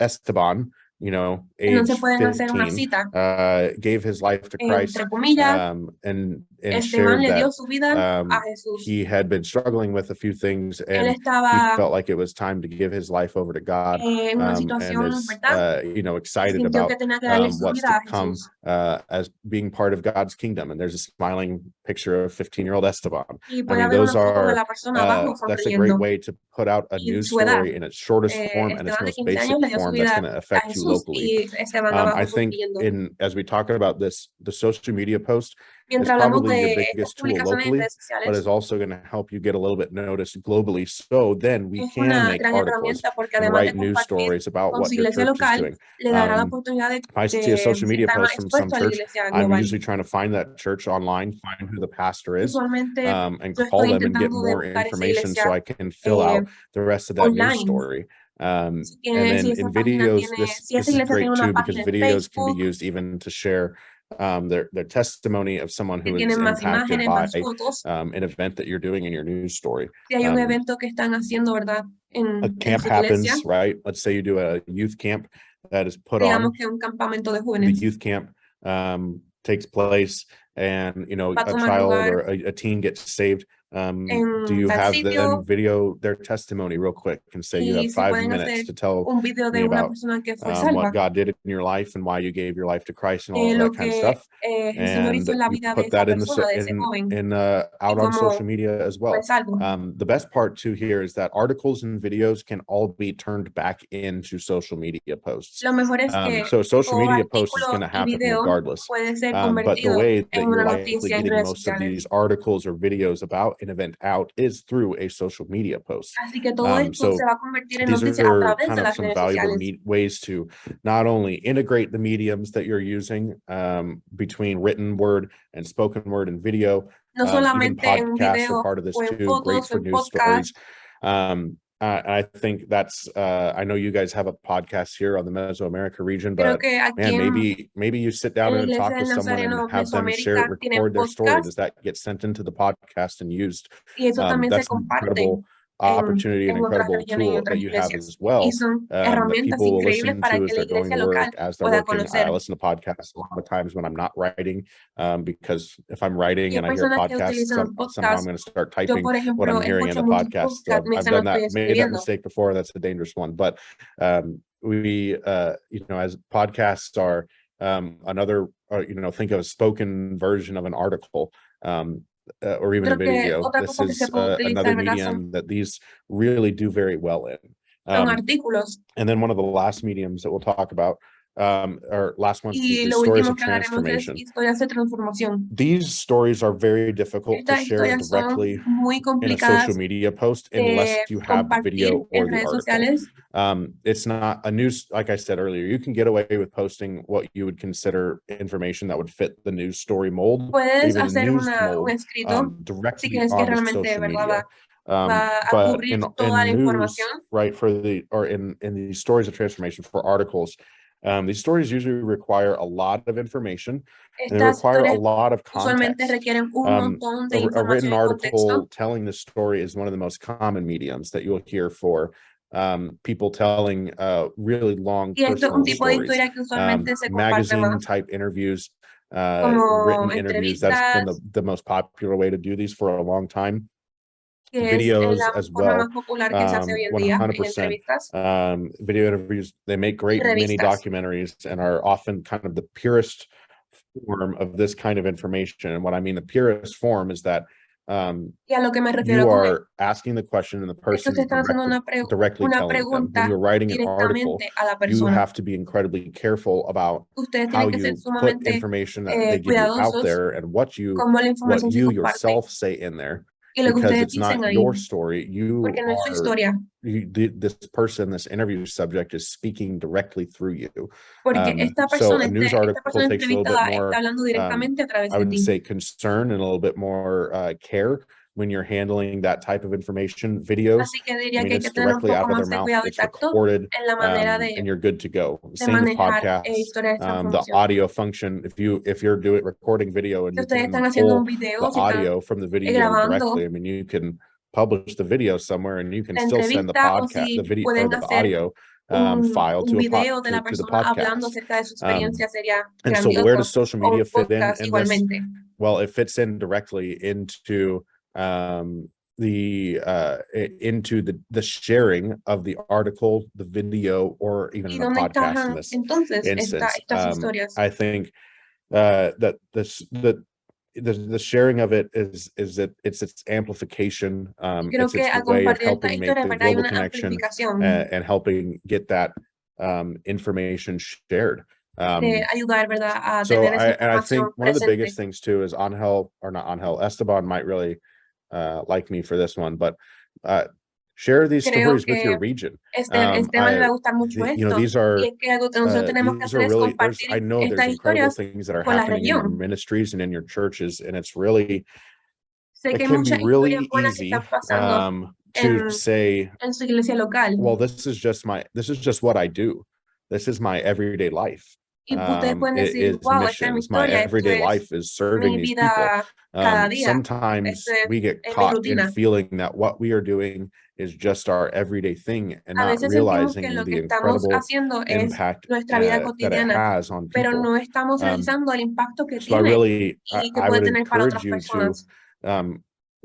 Esteban, you know, age Entonces pueden hacer una 15, cita, gave his life to Christ, entre comillas, and Esteban shared le dio that su vida a Jesús. he had been struggling with a few things, Él and he estaba felt like it was time to give his life over to God, en una and situación, is ¿verdad? you know, excited Sintió about que tenía que darle su what's vida to a come Jesús. as being part of God's kingdom. And there's a smiling picture of 15-year-old Esteban. Y I puede mean, haber those una foto de are la persona abajo that's a great sonriendo. way to put out a Y news su edad, story in its shortest form and its Esteban de most 15 basic años le dio su form that's vida going to a affect you Jesús locally. y Esteban abajo I think sonriendo. as we talk about this, the social media post is Mientras hablamos probably your de estas biggest tool publicaciones en locally, redes but sociales, is also going to help you get a little bit noticed globally. So then we es can una make gran articles herramienta porque and además de write news compartir stories about con what su your iglesia church is local, doing. le dará la If oportunidad I see a social media estar más post from some expuesto a la church, iglesia I'm global. usually trying to find that church online, find who the pastor is, Usualmente and yo call estoy them and get intentando de more buscar esa information so iglesia I can fill out the rest of that news online. story. And Así que si then esa in página videos, tiene, si this esa is iglesia great tiene una too, because página en videos can be Facebook used even to share their testimony of someone que who is tienen más impacted imágenes, by más fotos, an event that you're doing in your news story. si hay un evento que están haciendo, ¿verdad? A En camp su iglesia, happens, right? Let's say you do a youth camp that is put digamos on. que un campamento de The jóvenes youth camp takes place, and you know, va a a tomar child lugar, or a teen gets saved. Do you have them video their testimony real quick and say you have 5 minutes to tell me about what God did in your life and why you gave your life to Christ and all of that kind of stuff, and you put that in out on social media as well. The best part too here is that articles and videos can all be turned back into social media posts. So social media post is going to happen regardless, but the way that you're likely getting most of these articles or videos about an event out is through a social media post. So these are kind of some valuable ways to not only integrate the mediums that you're using between written word and spoken word and video. Even podcasts are part of this too, great for news stories. I think that's I know you guys have a podcast here on the Mesoamerica region, but man, maybe you sit down and talk to someone and have them record their story. Does that get sent into the podcast and used? That's an incredible opportunity and incredible tool that you have as well, that people will listen to as they're going to work, as they're working. I listen to podcasts a lot of times when I'm not writing, because if I'm writing and I hear podcasts, somehow I'm going to start typing what I'm hearing in the podcast. So I've done that, made that mistake before. That's a dangerous one. But we, as podcasts are another, think of a spoken version of an article. Or even a video. This is another medium that these really do very well in. And then one of the last mediums that we'll talk about, or last one, is the stories of transformation. These stories are very difficult to share directly in a social media post unless you have the video or the article. It's not a news, like I said earlier, you can get away with posting what you would consider information that would fit the news story mold, even the news mold, directly on the social media. But in news, right, in the stories of transformation for articles, these stories usually require a lot of information and they require a lot of context. A written article telling the story is one of the most common mediums that you'll hear for people telling really long personal stories. Magazine type interviews, written interviews, that's been the most popular way to do these for a long time. Videos as well, 100%. Video interviews, they make great mini documentaries and are often kind of the purest form of this kind of information. And what I mean the purest form is that you are asking the question and the person directly telling them. When you're writing an article, you have to be incredibly careful about how you put information that they give you out there and what you yourself say in there. Because it's not your story. This person, this interview subject is speaking directly through you. So a news article takes a little bit more, I would say, concern and a little bit more care when you're handling that type of information. Videos, it's directly out of their mouth, it's recorded, and you're good to go. Same with podcasts, the audio function. If you're recording video and you can pull the audio from the video directly, you can publish the video somewhere and you can still send the podcast, the video or the audio file to the podcast. And so where does social media fit in this? Well, it fits in directly into the sharing of the article, the video, or even the podcast in this instance. I think that the sharing of it is it's its amplification. It's its way of helping make the global connection and helping get that information shared. So I think one of the biggest things too is Esteban might really like me for this one, but share these stories with your region. These are really, I know there's incredible things that are happening in your ministries and in your churches, and it can be really easy to say, well, this is just what I do. This is my everyday life. It is missions. My everyday life is serving these people. Sometimes we get caught in feeling that what we are doing is just our everyday thing and not realizing the incredible impact that it has on people. So I would encourage you to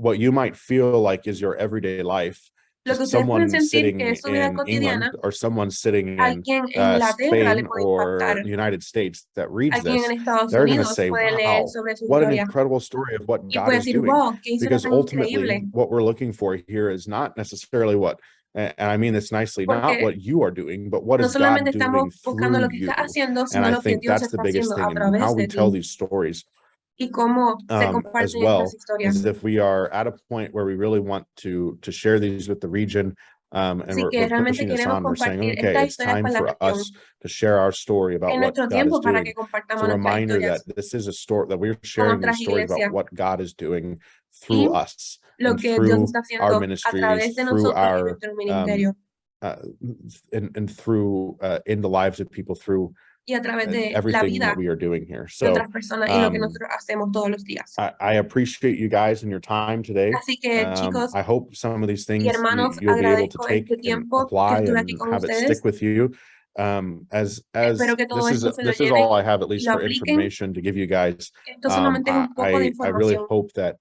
what you might feel like is your everyday life, Lo que ustedes someone pueden sentir sitting que es su vida in England cotidiana, or someone sitting in alguien en Inglaterra le Spain puede or impactar. United States that reads Alguien this, en Estados they're going to Unidos say, puede leer wow, sobre su what an historia incredible story of what y God puede is decir, doing. wow, qué historia Because tan ultimately increíble. what we're looking for here is not necessarily what, and I mean this nicely, not Porque what you are doing, but what no is God solamente estamos doing buscando through lo que you. estás haciendo, And sino I lo que think Dios that's the está biggest haciendo thing a in través how we de tell ti these stories y cómo se as comparten well, estas historias. is if we are at a point where we really want to share these with the region, and Así que we're realmente pushing this queremos on, we're saying, compartir okay, estas it's historias time con la for región us to share our story about en what nuestro God is tiempo para doing. que It's compartamos a nuestras reminder historias that this is a story, that we're con sharing otras these stories about iglesias what God is doing y through us lo and que Dios through está our haciendo a ministries, través de through nosotros en our nuestro ministerio and through in the lives of people, through y a través de la everything vida that we are doing here. de So otras personas y lo que nosotros hacemos todos los días. I appreciate you guys and your time today. Así que chicos I hope some of these y things hermanos, you'll be able to agradezco take este and tiempo que apply estuve aquí and con have it ustedes. stick with you. As Espero que todo this esto se lo is lleven all I have, at y least lo for apliquen. information to give you guys. Esto solamente es un poco de I really información. hope that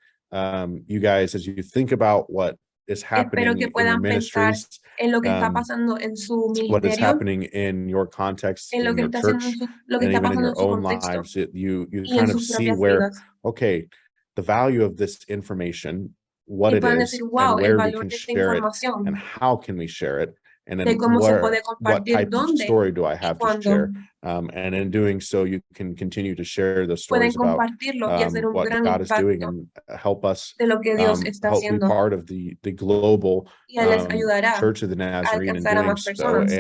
you guys, as you think about what is happening Espero que in your puedan pensar ministries, en lo que está pasando en su what is ministerio, happening in your context, en lo in que your está haciendo church, lo que and está even in pasando your en su own contexto lives, you y en kind of sus see propias where, vidas. okay, the value of this information, what Y it puedan is, decir, and wow, el where we valor can de esta share it, and información, how can we share it, and de then cómo se puede what compartir, type of dónde story do I y have to cuándo. share, and in doing so, you can continue to share the Pueden stories about compartirlo y hacer un what gran God is doing, impacto and help us de lo que Dios está help be haciendo part of the global y les ayudará Church of the a Nazarene in alcanzar a doing más so, personas.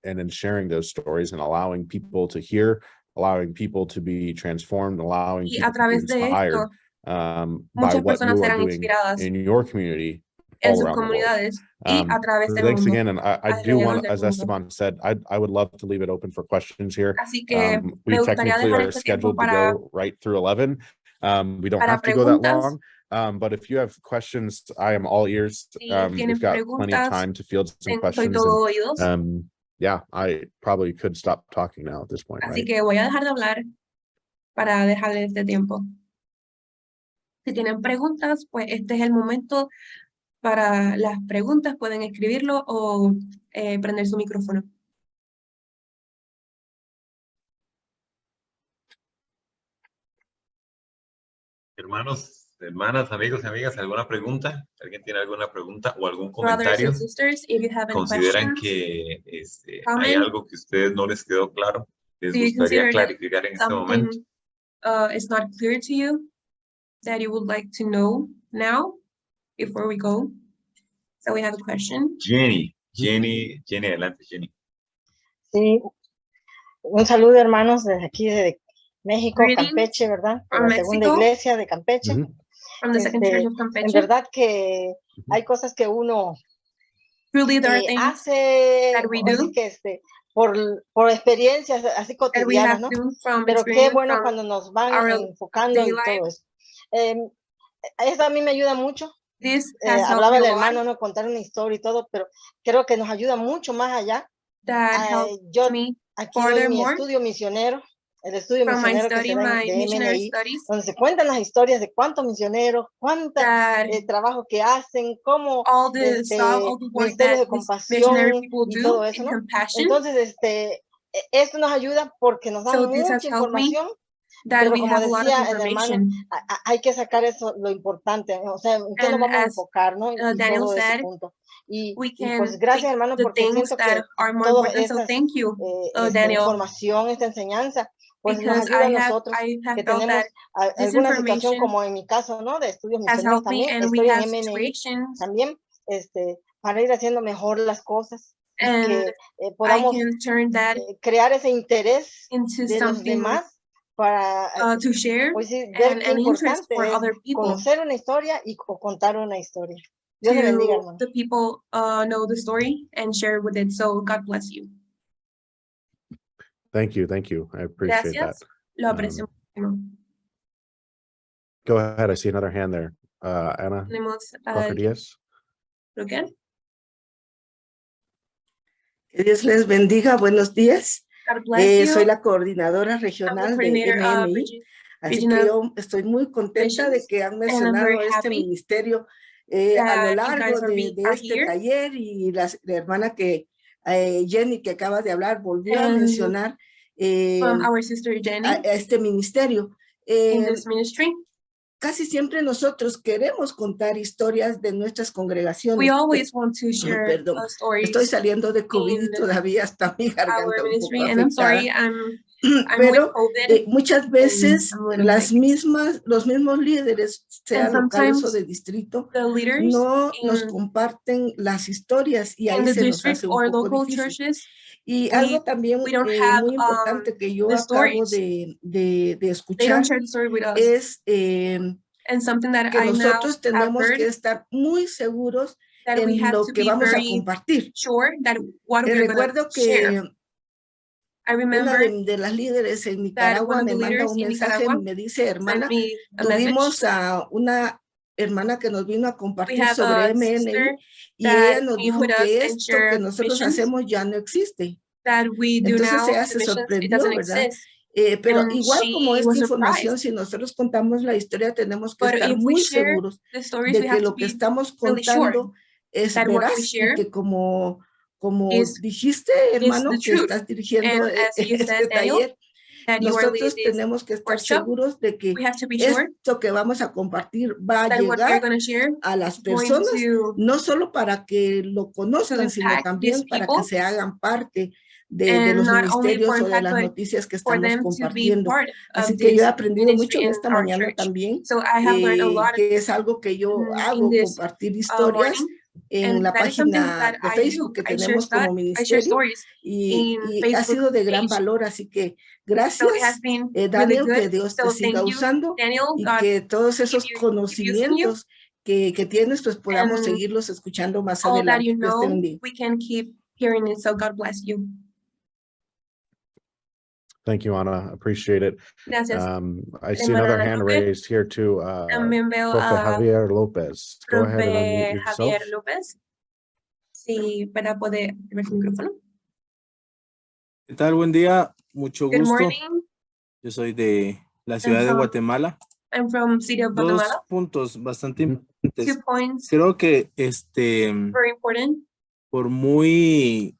and in sharing those stories and allowing people to hear, allowing people to be transformed, allowing Y people a to be través de inspired esto, by muchas what personas you are serán doing inspiradas in your community en all sus around the world. comunidades y a través del Thanks mundo, again, and I do alrededor want, del as mundo. Esteban said, I would love to leave it open for questions here. Así que We me gustaría technically dejar are este tiempo scheduled to go right through 11. We don't para have to go that preguntas. long, but if you have questions, I am all ears. Si tienen We've got plenty of preguntas, time to field some soy questions. todo oídos. And, yeah, I probably could stop talking now at this point, Así right? que voy a dejar de hablar para dejarles este tiempo. Si tienen preguntas, pues este es el momento para las preguntas. Pueden escribirlo o prender su micrófono. Hermanos, hermanas, amigos y amigas, ¿alguna pregunta? ¿Alguien tiene alguna pregunta o algún comentario? Sisters, if you have any ¿Consideran questions, que hay algo que a ustedes no les quedó claro? ¿Les do you gustaría consider clarificar en este momento? Is not clear to you that you would like to know now before we go? So we have a question. Jenny, adelante, Jenny. Sí, un saludo, hermanos, desde aquí, desde México, Greetings Campeche, ¿verdad? De from la segunda Mexico. iglesia de Campeche. From the second church of Campeche. En verdad que hay cosas que uno Truly there are things hace, that we do, así que por experiencias así that we cotidianas, have ¿no? to from Pero qué experience, bueno from cuando nos van our enfocando daily en todo life. eso. Eso a mí me ayuda mucho. This has helped Hablaba me el a lot. hermano, ¿no? Contar una historia y todo, pero creo que nos ayuda mucho más allá. That helped Yo me aquí doy mi furthermore estudio misionero, el estudio from my misionero que study, se da my de missionary MNI, studies, donde se cuentan las historias de cuántos misioneros, cuánto trabajo que hacen, cómo all the stuff, all the work ministerios that de missionary compasión people y do todo eso, in ¿no? compassion. Entonces, esto nos ayuda porque nos dan So this has mucha helped me información, that pero we como have a lot of decía el hermano, information. hay que sacar eso, lo importante, ¿no? O sea, ¿en qué nos And vamos a as enfocar, no? Y Daniel todo ese said, punto. Y we can pues gracias, take hermano, the porque things siento que that are more todas important. So esas thank you, esta Daniel, información, esta enseñanza, pues nos because ayuda a nosotros I have que felt tenemos that this alguna situación, information como en mi caso, ¿no? De estudios has misioneros helped me, también, and we estoy have en MNI situations, también, para ir haciendo mejor las cosas y and que I podamos can turn that crear ese interés into de los something demás para to share pues, ver and qué an interest importante for es other people, conocer una historia y contar una historia. Dios te bendiga, to hermano. the people know the story and share with it. So God bless you. Thank you. I appreciate Gracias. that. Lo aprecio mucho. Go ahead. I see another hand there. Ana Tenemos Cocker Díaz. Roquel. Que Dios les bendiga, buenos días. God bless you. Soy la coordinadora I'm the regional de coordinator of MNI. Así que yo estoy muy contenta de que han mencionado este ministerio a lo largo de este taller, y la hermana que Jenny, que acaba de hablar, volvió a mencionar a este ministerio. Casi siempre nosotros queremos contar historias de nuestras congregaciones. Perdón, estoy saliendo de COVID y todavía está mi garganta un poco afectada. Pero muchas veces los mismos líderes, sean locales o de distrito, no nos comparten las historias, y ahí se nos hace un poco difícil. Y algo también muy importante que yo acabo de escuchar es que nosotros tenemos que estar muy seguros en lo que vamos a compartir. Recuerdo que una de las líderes en Nicaragua me manda un mensaje, me dice: hermana, tuvimos a una hermana que nos vino a compartir sobre MNI, y ella nos dijo que esto que nosotros hacemos ya no existe. Entonces ella se sorprendió, ¿verdad? Pero igual como esta información, si nosotros contamos la historia, tenemos que estar muy seguros de que lo que estamos contando es veraz, y que como dijiste, hermano, que estás dirigiendo este taller, nosotros tenemos que estar seguros de que esto que vamos a compartir va a llegar a las personas, no solo para que lo conozcan, sino también para que se hagan parte de los ministerios o de las noticias que estamos compartiendo. Así que yo he aprendido mucho en esta mañana también, que es algo que yo hago, compartir historias en la página de Facebook que tenemos como ministerio, y ha sido de gran valor. Así que gracias, Daniel, que Dios te siga usando, y que todos esos conocimientos que tienes, pues podamos seguirlos escuchando más adelante. Dios te bendiga. Thank you, Ana. Appreciate it. Gracias. I see another hand raised here too. También veo Profe a Javier López. Go ahead and unmute yourself. Javier López. Sí, para poder ver su micrófono. ¿Qué tal? Buen día. Mucho Good gusto. morning. Yo soy de la ciudad de Guatemala. I'm from City of Dos Guatemala. puntos bastante importantes. 2 points. Creo que Very important. por muy,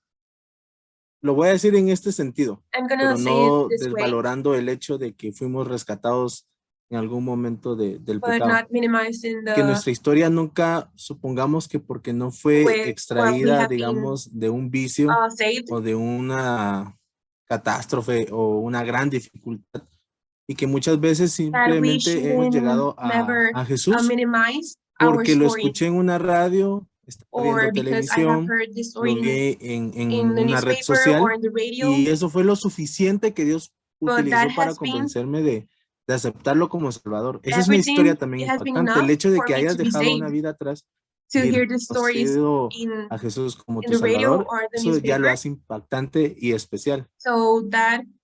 lo voy a decir en este sentido, pero no desvalorando el hecho de que fuimos rescatados en algún momento del pecado. Que nuestra historia nunca supongamos que porque no fue extraída, digamos, de un vicio o de una catástrofe o una gran dificultad, y que muchas veces simplemente hemos llegado a Jesús porque lo escuché en una radio, estaba viendo televisión, lo vi en una red social, y eso fue lo suficiente que Dios utilizó para convencerme de aceptarlo como Salvador. Esa es una historia también impactante. El hecho de que hayas dejado una vida atrás y conocido a Jesús como tu Salvador, eso ya lo hace impactante y especial.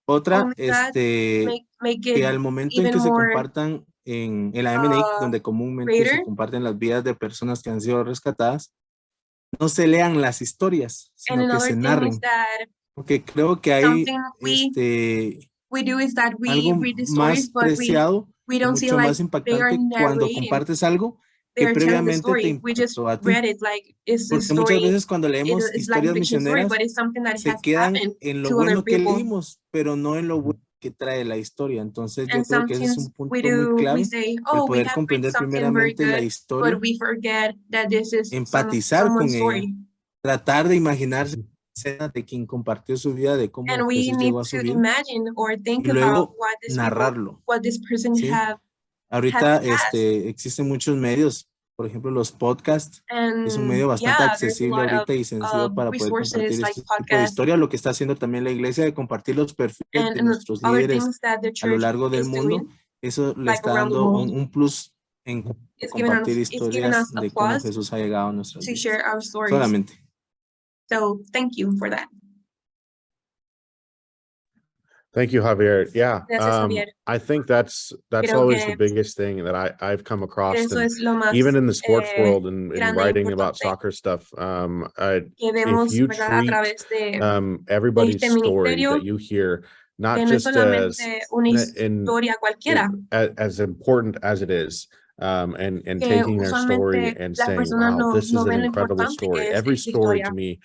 Otra, que al momento en que se compartan en la MNI, donde comúnmente se comparten las vidas de personas que han sido rescatadas, no se lean las historias, sino que se narren. Porque creo que hay algo más preciado, mucho más impactante cuando compartes algo que previamente te impactó a ti. Porque muchas veces cuando leemos historias misioneras se quedan en lo bueno que leímos, pero no en lo bueno que trae la historia. Entonces yo creo que ese es un punto muy clave, el poder comprender primeramente la historia, empatizar con ella, tratar de imaginarse escena de quien compartió su vida, de cómo Jesús llegó a su vida, y luego narrarlo. ¿Sí? Ahorita existen muchos medios, por ejemplo los podcasts, es un medio bastante accesible ahorita y sencillo para poder compartir este tipo de historia. Lo que está haciendo también la iglesia de compartir los perfiles de nuestros líderes a lo largo del mundo, eso le está dando un plus en compartir historias de cómo Jesús ha llegado a nuestras vidas. Solamente. So thank you for that. Thank you, Javier. Yeah, Javier. I think that's always the biggest thing that I've come across, even in the sports world and writing about soccer stuff. If you treat everybody's story that you hear not que no es just solamente una historia cualquiera, as important as it is. And que taking their story usualmente and las saying, personas wow, no, this is no an ven lo incredible importante story. que es Every esta story historia, to me,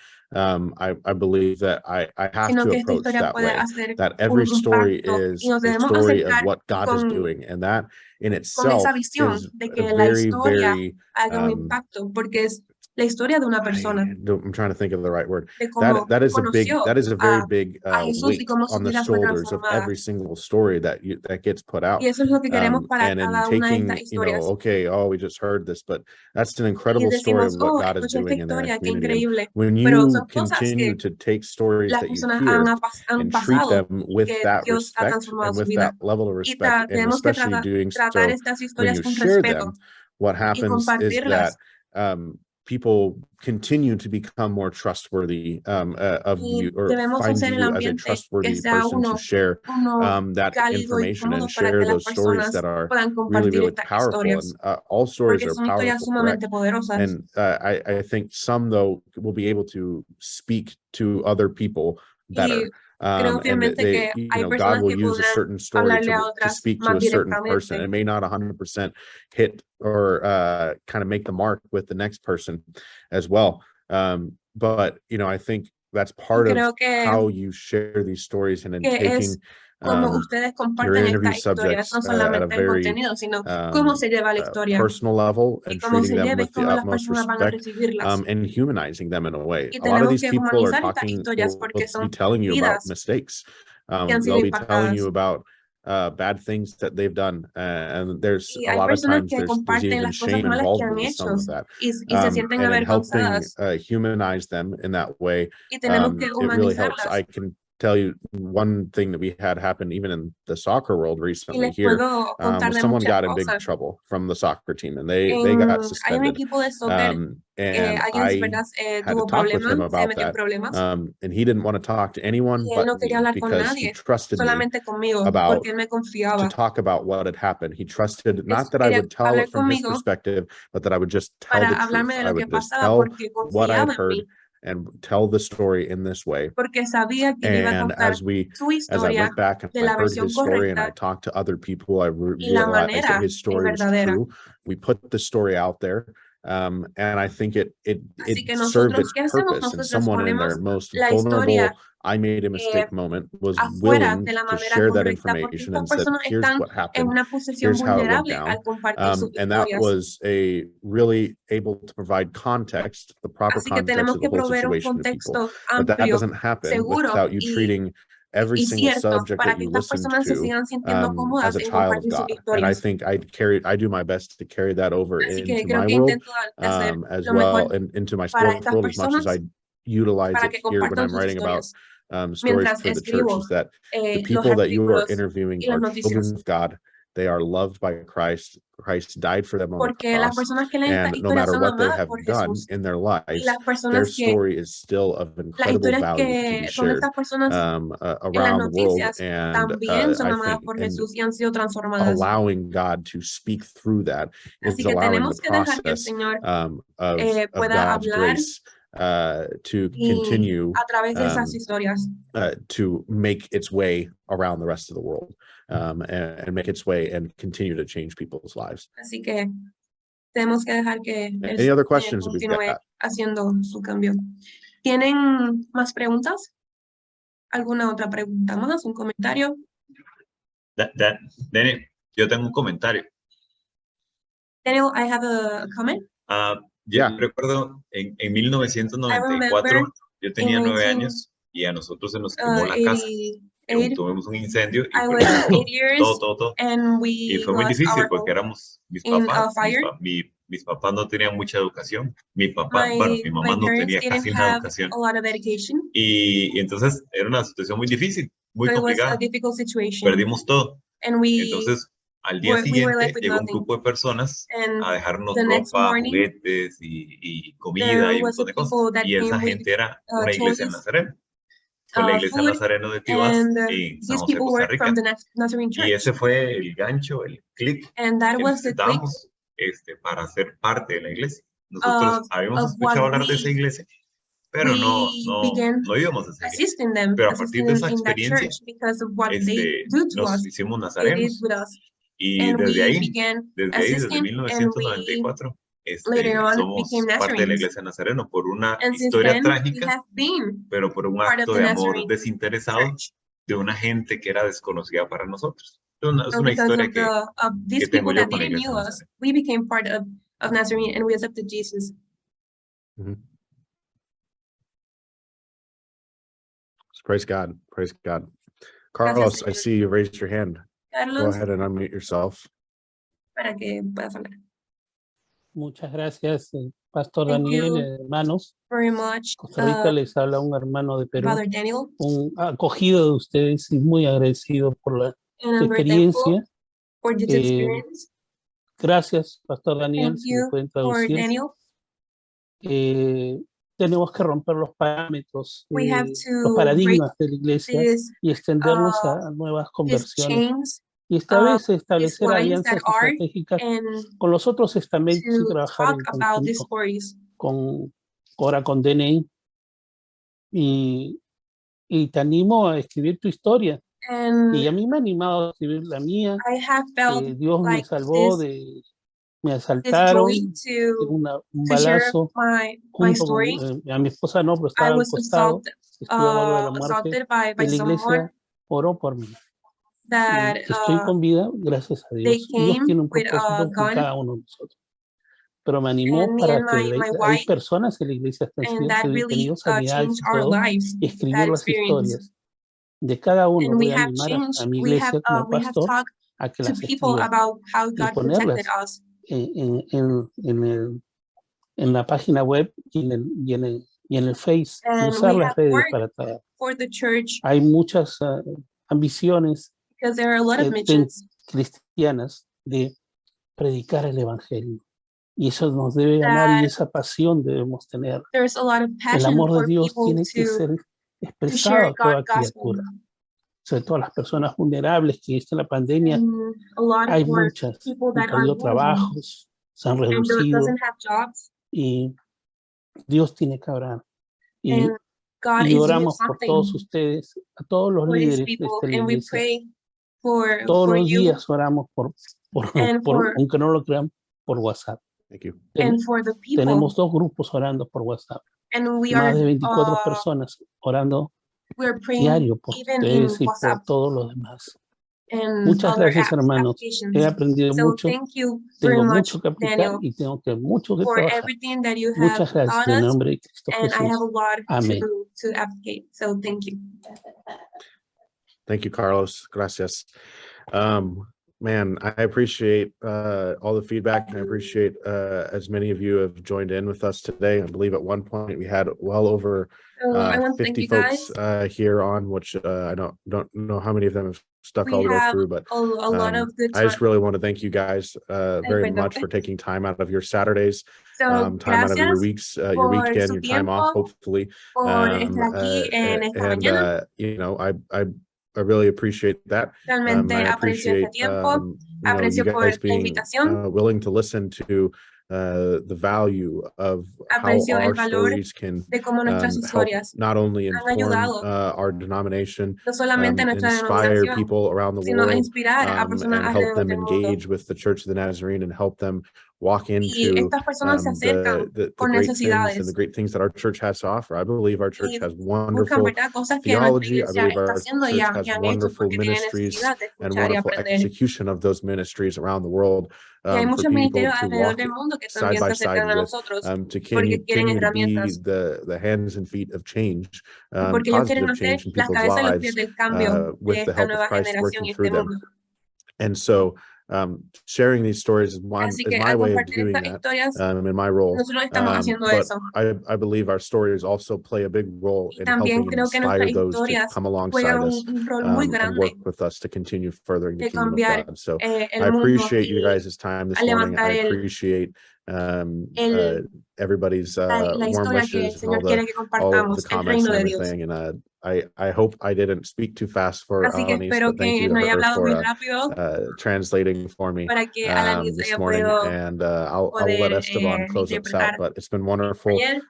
I believe that I have sino to que esta approach historia that puede way, hacer that un every story impacto y is nos a debemos story of acercar what God is con doing. And that in esa itself visión is de a que la very, historia very, haga un impacto, porque es la historia de una persona, I'm trying to think of the right word. de cómo That is conoció a very big a Jesús y weight cómo su on the vida fue shoulders of transformada. every single story that gets put out. Y eso es lo que queremos para And in cada una de estas taking, historias. okay, oh, we just heard this, but that's an Y incredible story decimos, of what oh, God is escuché esta doing in our historia, qué community. And increíble. when Pero you son cosas continue que to take stories las that you personas hear han and treat pasado them y with que that Dios ha respect transformado and su with vida. that level of Y respect, and tenemos que especially doing tratar so estas when historias you con share respeto them, what y happens is compartirlas. that people continue to become more trustworthy of Y you, or debemos find hacer el you as a ambiente que trustworthy sea person to share that cálido y information cómodo and para share que las those stories personas that are puedan really, compartir really estas powerful. historias, And all stories porque are son historias powerful, correct? sumamente poderosas. And I think some, though, will be able to speak to other people better. Creo And fielmente they, que hay God personas will que use a podrán certain story hablarle a to otras speak to más a certain person. directamente. It may not 100% hit or kind of make the mark with the next person as well. But, I think that's part of how you share these stories, and in taking como ustedes your comparten interview estas historias, subjects no at a solamente el very contenido, sino cómo se lleva la historia personal level, y and cómo treating se them lleva y with the cómo las utmost personas van a respect, recibirlas. and humanizing them in a way. Y A lot of tenemos these que people are humanizar estas talking, historias will porque be son telling you about vidas mistakes. que han sido They'll be telling you impactadas. about bad things that they've done, and there's Y a hay lot of personas times que there's comparten even las cosas shame malas que involved han with some hecho of that. y se sienten And in helping avergonzadas. humanize them in that way, Y tenemos que it really helps. humanizarlas. I can tell you one thing that we had happen even in the soccer world Y recently les here. puedo contar de Someone muchas got in big cosas. trouble from the soccer team, and they got Hay un suspended. equipo de soccer que And alguien, ¿verdad? had to tuvo talk with him problemas, se about metió en that. problemas. And he didn't want to talk to anyone Y él but no quería me, hablar con because he nadie, trusted me solamente conmigo, about porque él me to confiaba. talk about what had happened. He trusted not that I Quería would tell hablar it from his conmigo perspective, but that I would just tell para the truth. hablarme de I lo que would just pasaba tell porque what I had confiaba en heard mí, and tell the story in this way. porque sabía que le iba a And contar su as I historia went back and de I la heard versión his story and I correcta talked to other people, I y la realized that manera his story was verdadera. true. We put the story out there. And I think it Así que served nosotros, its ¿qué hacemos? purpose. And Nosotros someone in their ponemos most la vulnerable, historia I made a mistake moment was afuera willing de la to manera share that correcta, porque information estas and said, personas here's están what en happened. una posición Here's how it went vulnerable down. al compartir sus And that historias. was a really able to provide context, the proper Así que context tenemos of que the whole proveer un situation to people. contexto But that amplio, doesn't happen seguro without you treating every y single cierto subject para that que you estas listen personas se to sigan sintiendo as cómodas a en child of compartir sus God. And I historias. think I do my best to carry that over Así que into creo my que world, intento hacer as lo well, mejor and into my para sports estas world, as much as I personas utilize para it que here when compartan I'm sus writing about historias. stories Mientras for the church, escribo is that the los people that you are artículos interviewing y las are noticias. children of God. They are loved by Christ. Christ died for them on the Porque las cross. personas que leen estas And no historias matter son what they amadas have por done Jesús. in their Y lives, las their personas que, story is still of las incredible historias value to que be son de shared estas personas en las around the world. noticias And también son I amadas think por Jesús y han sido transformadas. allowing God to speak through that is Así que allowing the tenemos que dejar que el process Señor of pueda God's hablar grace to y continue a través de esas historias. to make its way around the rest of the world, and make its way and continue to change people's lives. Así que tenemos que dejar que el Any other Señor questions that we've continúe got? haciendo su cambio. ¿Tienen más preguntas? ¿Alguna otra pregunta más? ¿Un comentario? Daniel, yo tengo un comentario. Daniel, I have a comment. Yo recuerdo en 1994, yo tenía 9 años y a nosotros se nos quemó la casa. Tuvimos un incendio y I was 8 years todo. and Y we fue muy lost difícil our porque home éramos mis in papás. a fire. Mis papás no tenían mucha educación. Mi mamá no tenía casi nada de educación. A lot of education. Y entonces era una situación muy difícil, muy So it was complicada. a difficult situation. Perdimos todo. And Entonces, al día siguiente llegó un grupo de personas a dejarnos ropa, juguetes y comida y un montón de cosas. Y esa gente era una iglesia en Nazareno. Fue la iglesia Nazareno de Tibás en San José, Costa Rica. Y ese fue el gancho, el clic que necesitábamos para ser parte de la iglesia. Nosotros habíamos escuchado hablar de esa iglesia, pero no íbamos a seguir. Pero a partir de esa experiencia, nos hicimos nazarenos. Y desde ahí, desde 1994, somos parte de la iglesia nazareno por una historia trágica, pero por un acto de amor desinteresado de una gente que era desconocida para nosotros. Es una historia que tengo yo con la iglesia nazareno. We became part of Nazarene and we accepted Jesus. Praise God. Praise God. Carlos, I see you raised your hand. Go ahead and unmute yourself. Para que puedas hablar. Muchas gracias, Pastor Daniel, hermanos. Very much. Costa Rica les habla un hermano de Perú, un acogido de ustedes y muy agradecido por la experiencia. Gracias, Pastor Daniel, si me pueden traducir. Tenemos que romper los parámetros, los paradigmas de la iglesia y extendernos a nuevas conversiones. Y esta vez establecer alianzas estratégicas con los otros estamentos y trabajar en conjunto, ahora con DNI. Y te animo a escribir tu historia. Y a mí me ha animado a escribir la mía. Dios me salvó me asaltaron, un balazo, junto con, a mi esposa no, pero estaba al costado, estuvo al lado de la muerte, y la iglesia oró por mí. Estoy con vida, gracias a Dios. Dios tiene un propósito con cada uno de nosotros. Pero me animó para que hay personas en la iglesia que han tenido sanidades y todo, escribir las historias de cada uno. Voy a animar a mi iglesia como pastor a que las escriba y ponerlas en la página web y en el Face, y usar las redes para traer. Hay muchas ambiciones cristianas de predicar el evangelio, y eso nos debe ganar, y esa pasión debemos tener. El amor de Dios tiene que ser expresado a toda criatura, sobre todo a las personas vulnerables que en la pandemia hay muchas que han perdido trabajos, se han reducido, y Dios tiene que obrar. Y oramos por todos ustedes, a todos los líderes de esta iglesia. Todos los días oramos aunque no lo crean, por WhatsApp. Tenemos 2 grupos orando por WhatsApp. Más de 24 personas orando diario por ustedes y por todos los demás. Muchas gracias, hermanos. He aprendido mucho. Tengo mucho que aplicar y tengo mucho que trabajar. Muchas gracias en el nombre de Cristo Jesús. Amén. Thank you, Carlos. Gracias. Man, I appreciate all the feedback, and I appreciate as many of you have joined in with us today. I believe at one point we had well over 50 folks here on, which I don't know how many of them have stuck all the way through, but I just really want to thank you guys very much for taking time out of your Saturdays, time out of your weeks, your weekend, your time off, hopefully. You know, I really appreciate that. I appreciate you guys being willing to listen to the value of how our stories can help not only inform our denomination, inspire people around the world, and help them engage with the Church of the Nazarene and help them walk into the great things and the great things that our church has to offer. I believe our church has wonderful theology. I believe our church has wonderful ministries and wonderful execution of those ministries around the world for people to walk side by side with, to continue to be the hands and feet of change, positive change in people's lives with the help of Christ working through them. And so sharing these stories is my way of doing that in my role. But I believe our stories also play a big role in helping inspire those to come alongside us and work with us to continue furthering the kingdom of God. So I appreciate you guys' time this morning. I appreciate everybody's warm wishes and all the comments and everything. And I hope I didn't speak too fast for Así que Alanis, espero but thank que you to no haya her hablado muy for rápido translating for me para que Alanis this haya morning, podido and I'll let poder Esteban close us out. interpretar But it's been wonderful ayer.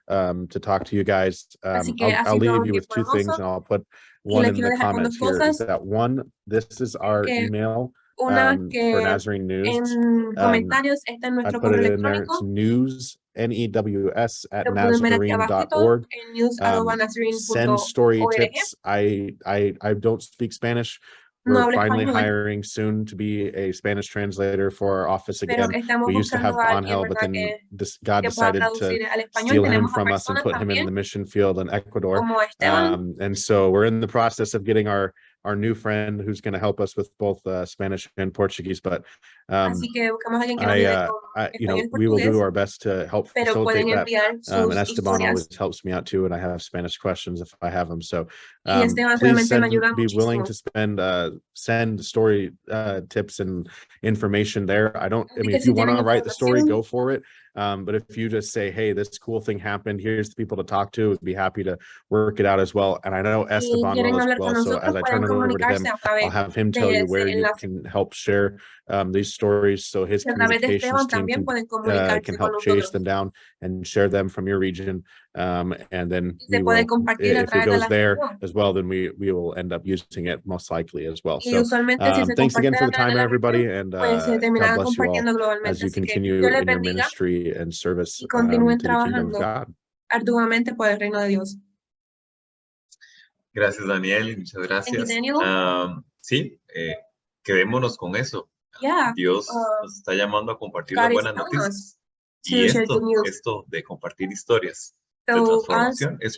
to talk to you guys. Así que ha I'll sido leave un you with tiempo two things, hermoso and I'll put y one les in quiero the dejar con dos comments here. Is cosas. that one? This is our Que email una for que Nazarene News. en comentarios está en I nuestro put correo it in there. It's electrónico. news, NEWS at Lo pueden ver aquí abajito nazarene.org. en Send news@nazarene.org. story tips. I don't speak Spanish. No We're hablo finally español, hiring soon to be a Spanish translator for our office pero again. que estamos We used to have buscando a alguien, Angel, but ¿verdad? then God Que pueda decided to traducir al español. steal him Tenemos a from us and personas put him in también, the mission field in Ecuador. como Esteban. And so we're in the process of getting our new friend who's going to help us with both Spanish and Portuguese. But Así que buscamos a alguien que nos ayude con español y we will do portugués, our best to help pero facilitate pueden that. enviar And sus Esteban always historias. helps me out too, and I have Spanish questions if I have them. So Y Esteban please realmente me ayuda be willing muchísimo. to send story tips and information there. I Así mean, que if you si want tienen to write the story, información, go for it. But if you just say, hey, this cool thing happened, here's the people to talk to, we'd be happy to work it out as well. And I know y Esteban quieren will as hablar con well. So nosotros, as I pueden turn it over to him, comunicarse a I'll través have him de tell you ese where you enlace. can help share these stories, so his Y a través de communications Esteban team también pueden comunicarse can con help chase nosotros. them down and share them from your region. And then Y se we puede will, compartir a if it través de goes la there región. as well, then we will end up using it most likely as well. Y So usualmente si se thanks again comparte for a the través time, de la everybody, región, and pues se God terminará bless you all compartiendo as globalmente. you Así que continue Dios les in your bendiga ministry and service y continúen to the kingdom of trabajando God. arduamente por el reino de Dios. Gracias, Daniel. Muchas Thank you, gracias. Daniel. Sí, quedémonos con eso. Yeah, Dios nos está llamando a compartir las God is buenas telling us noticias. to Y share good news. esto de compartir historias de So us transformación es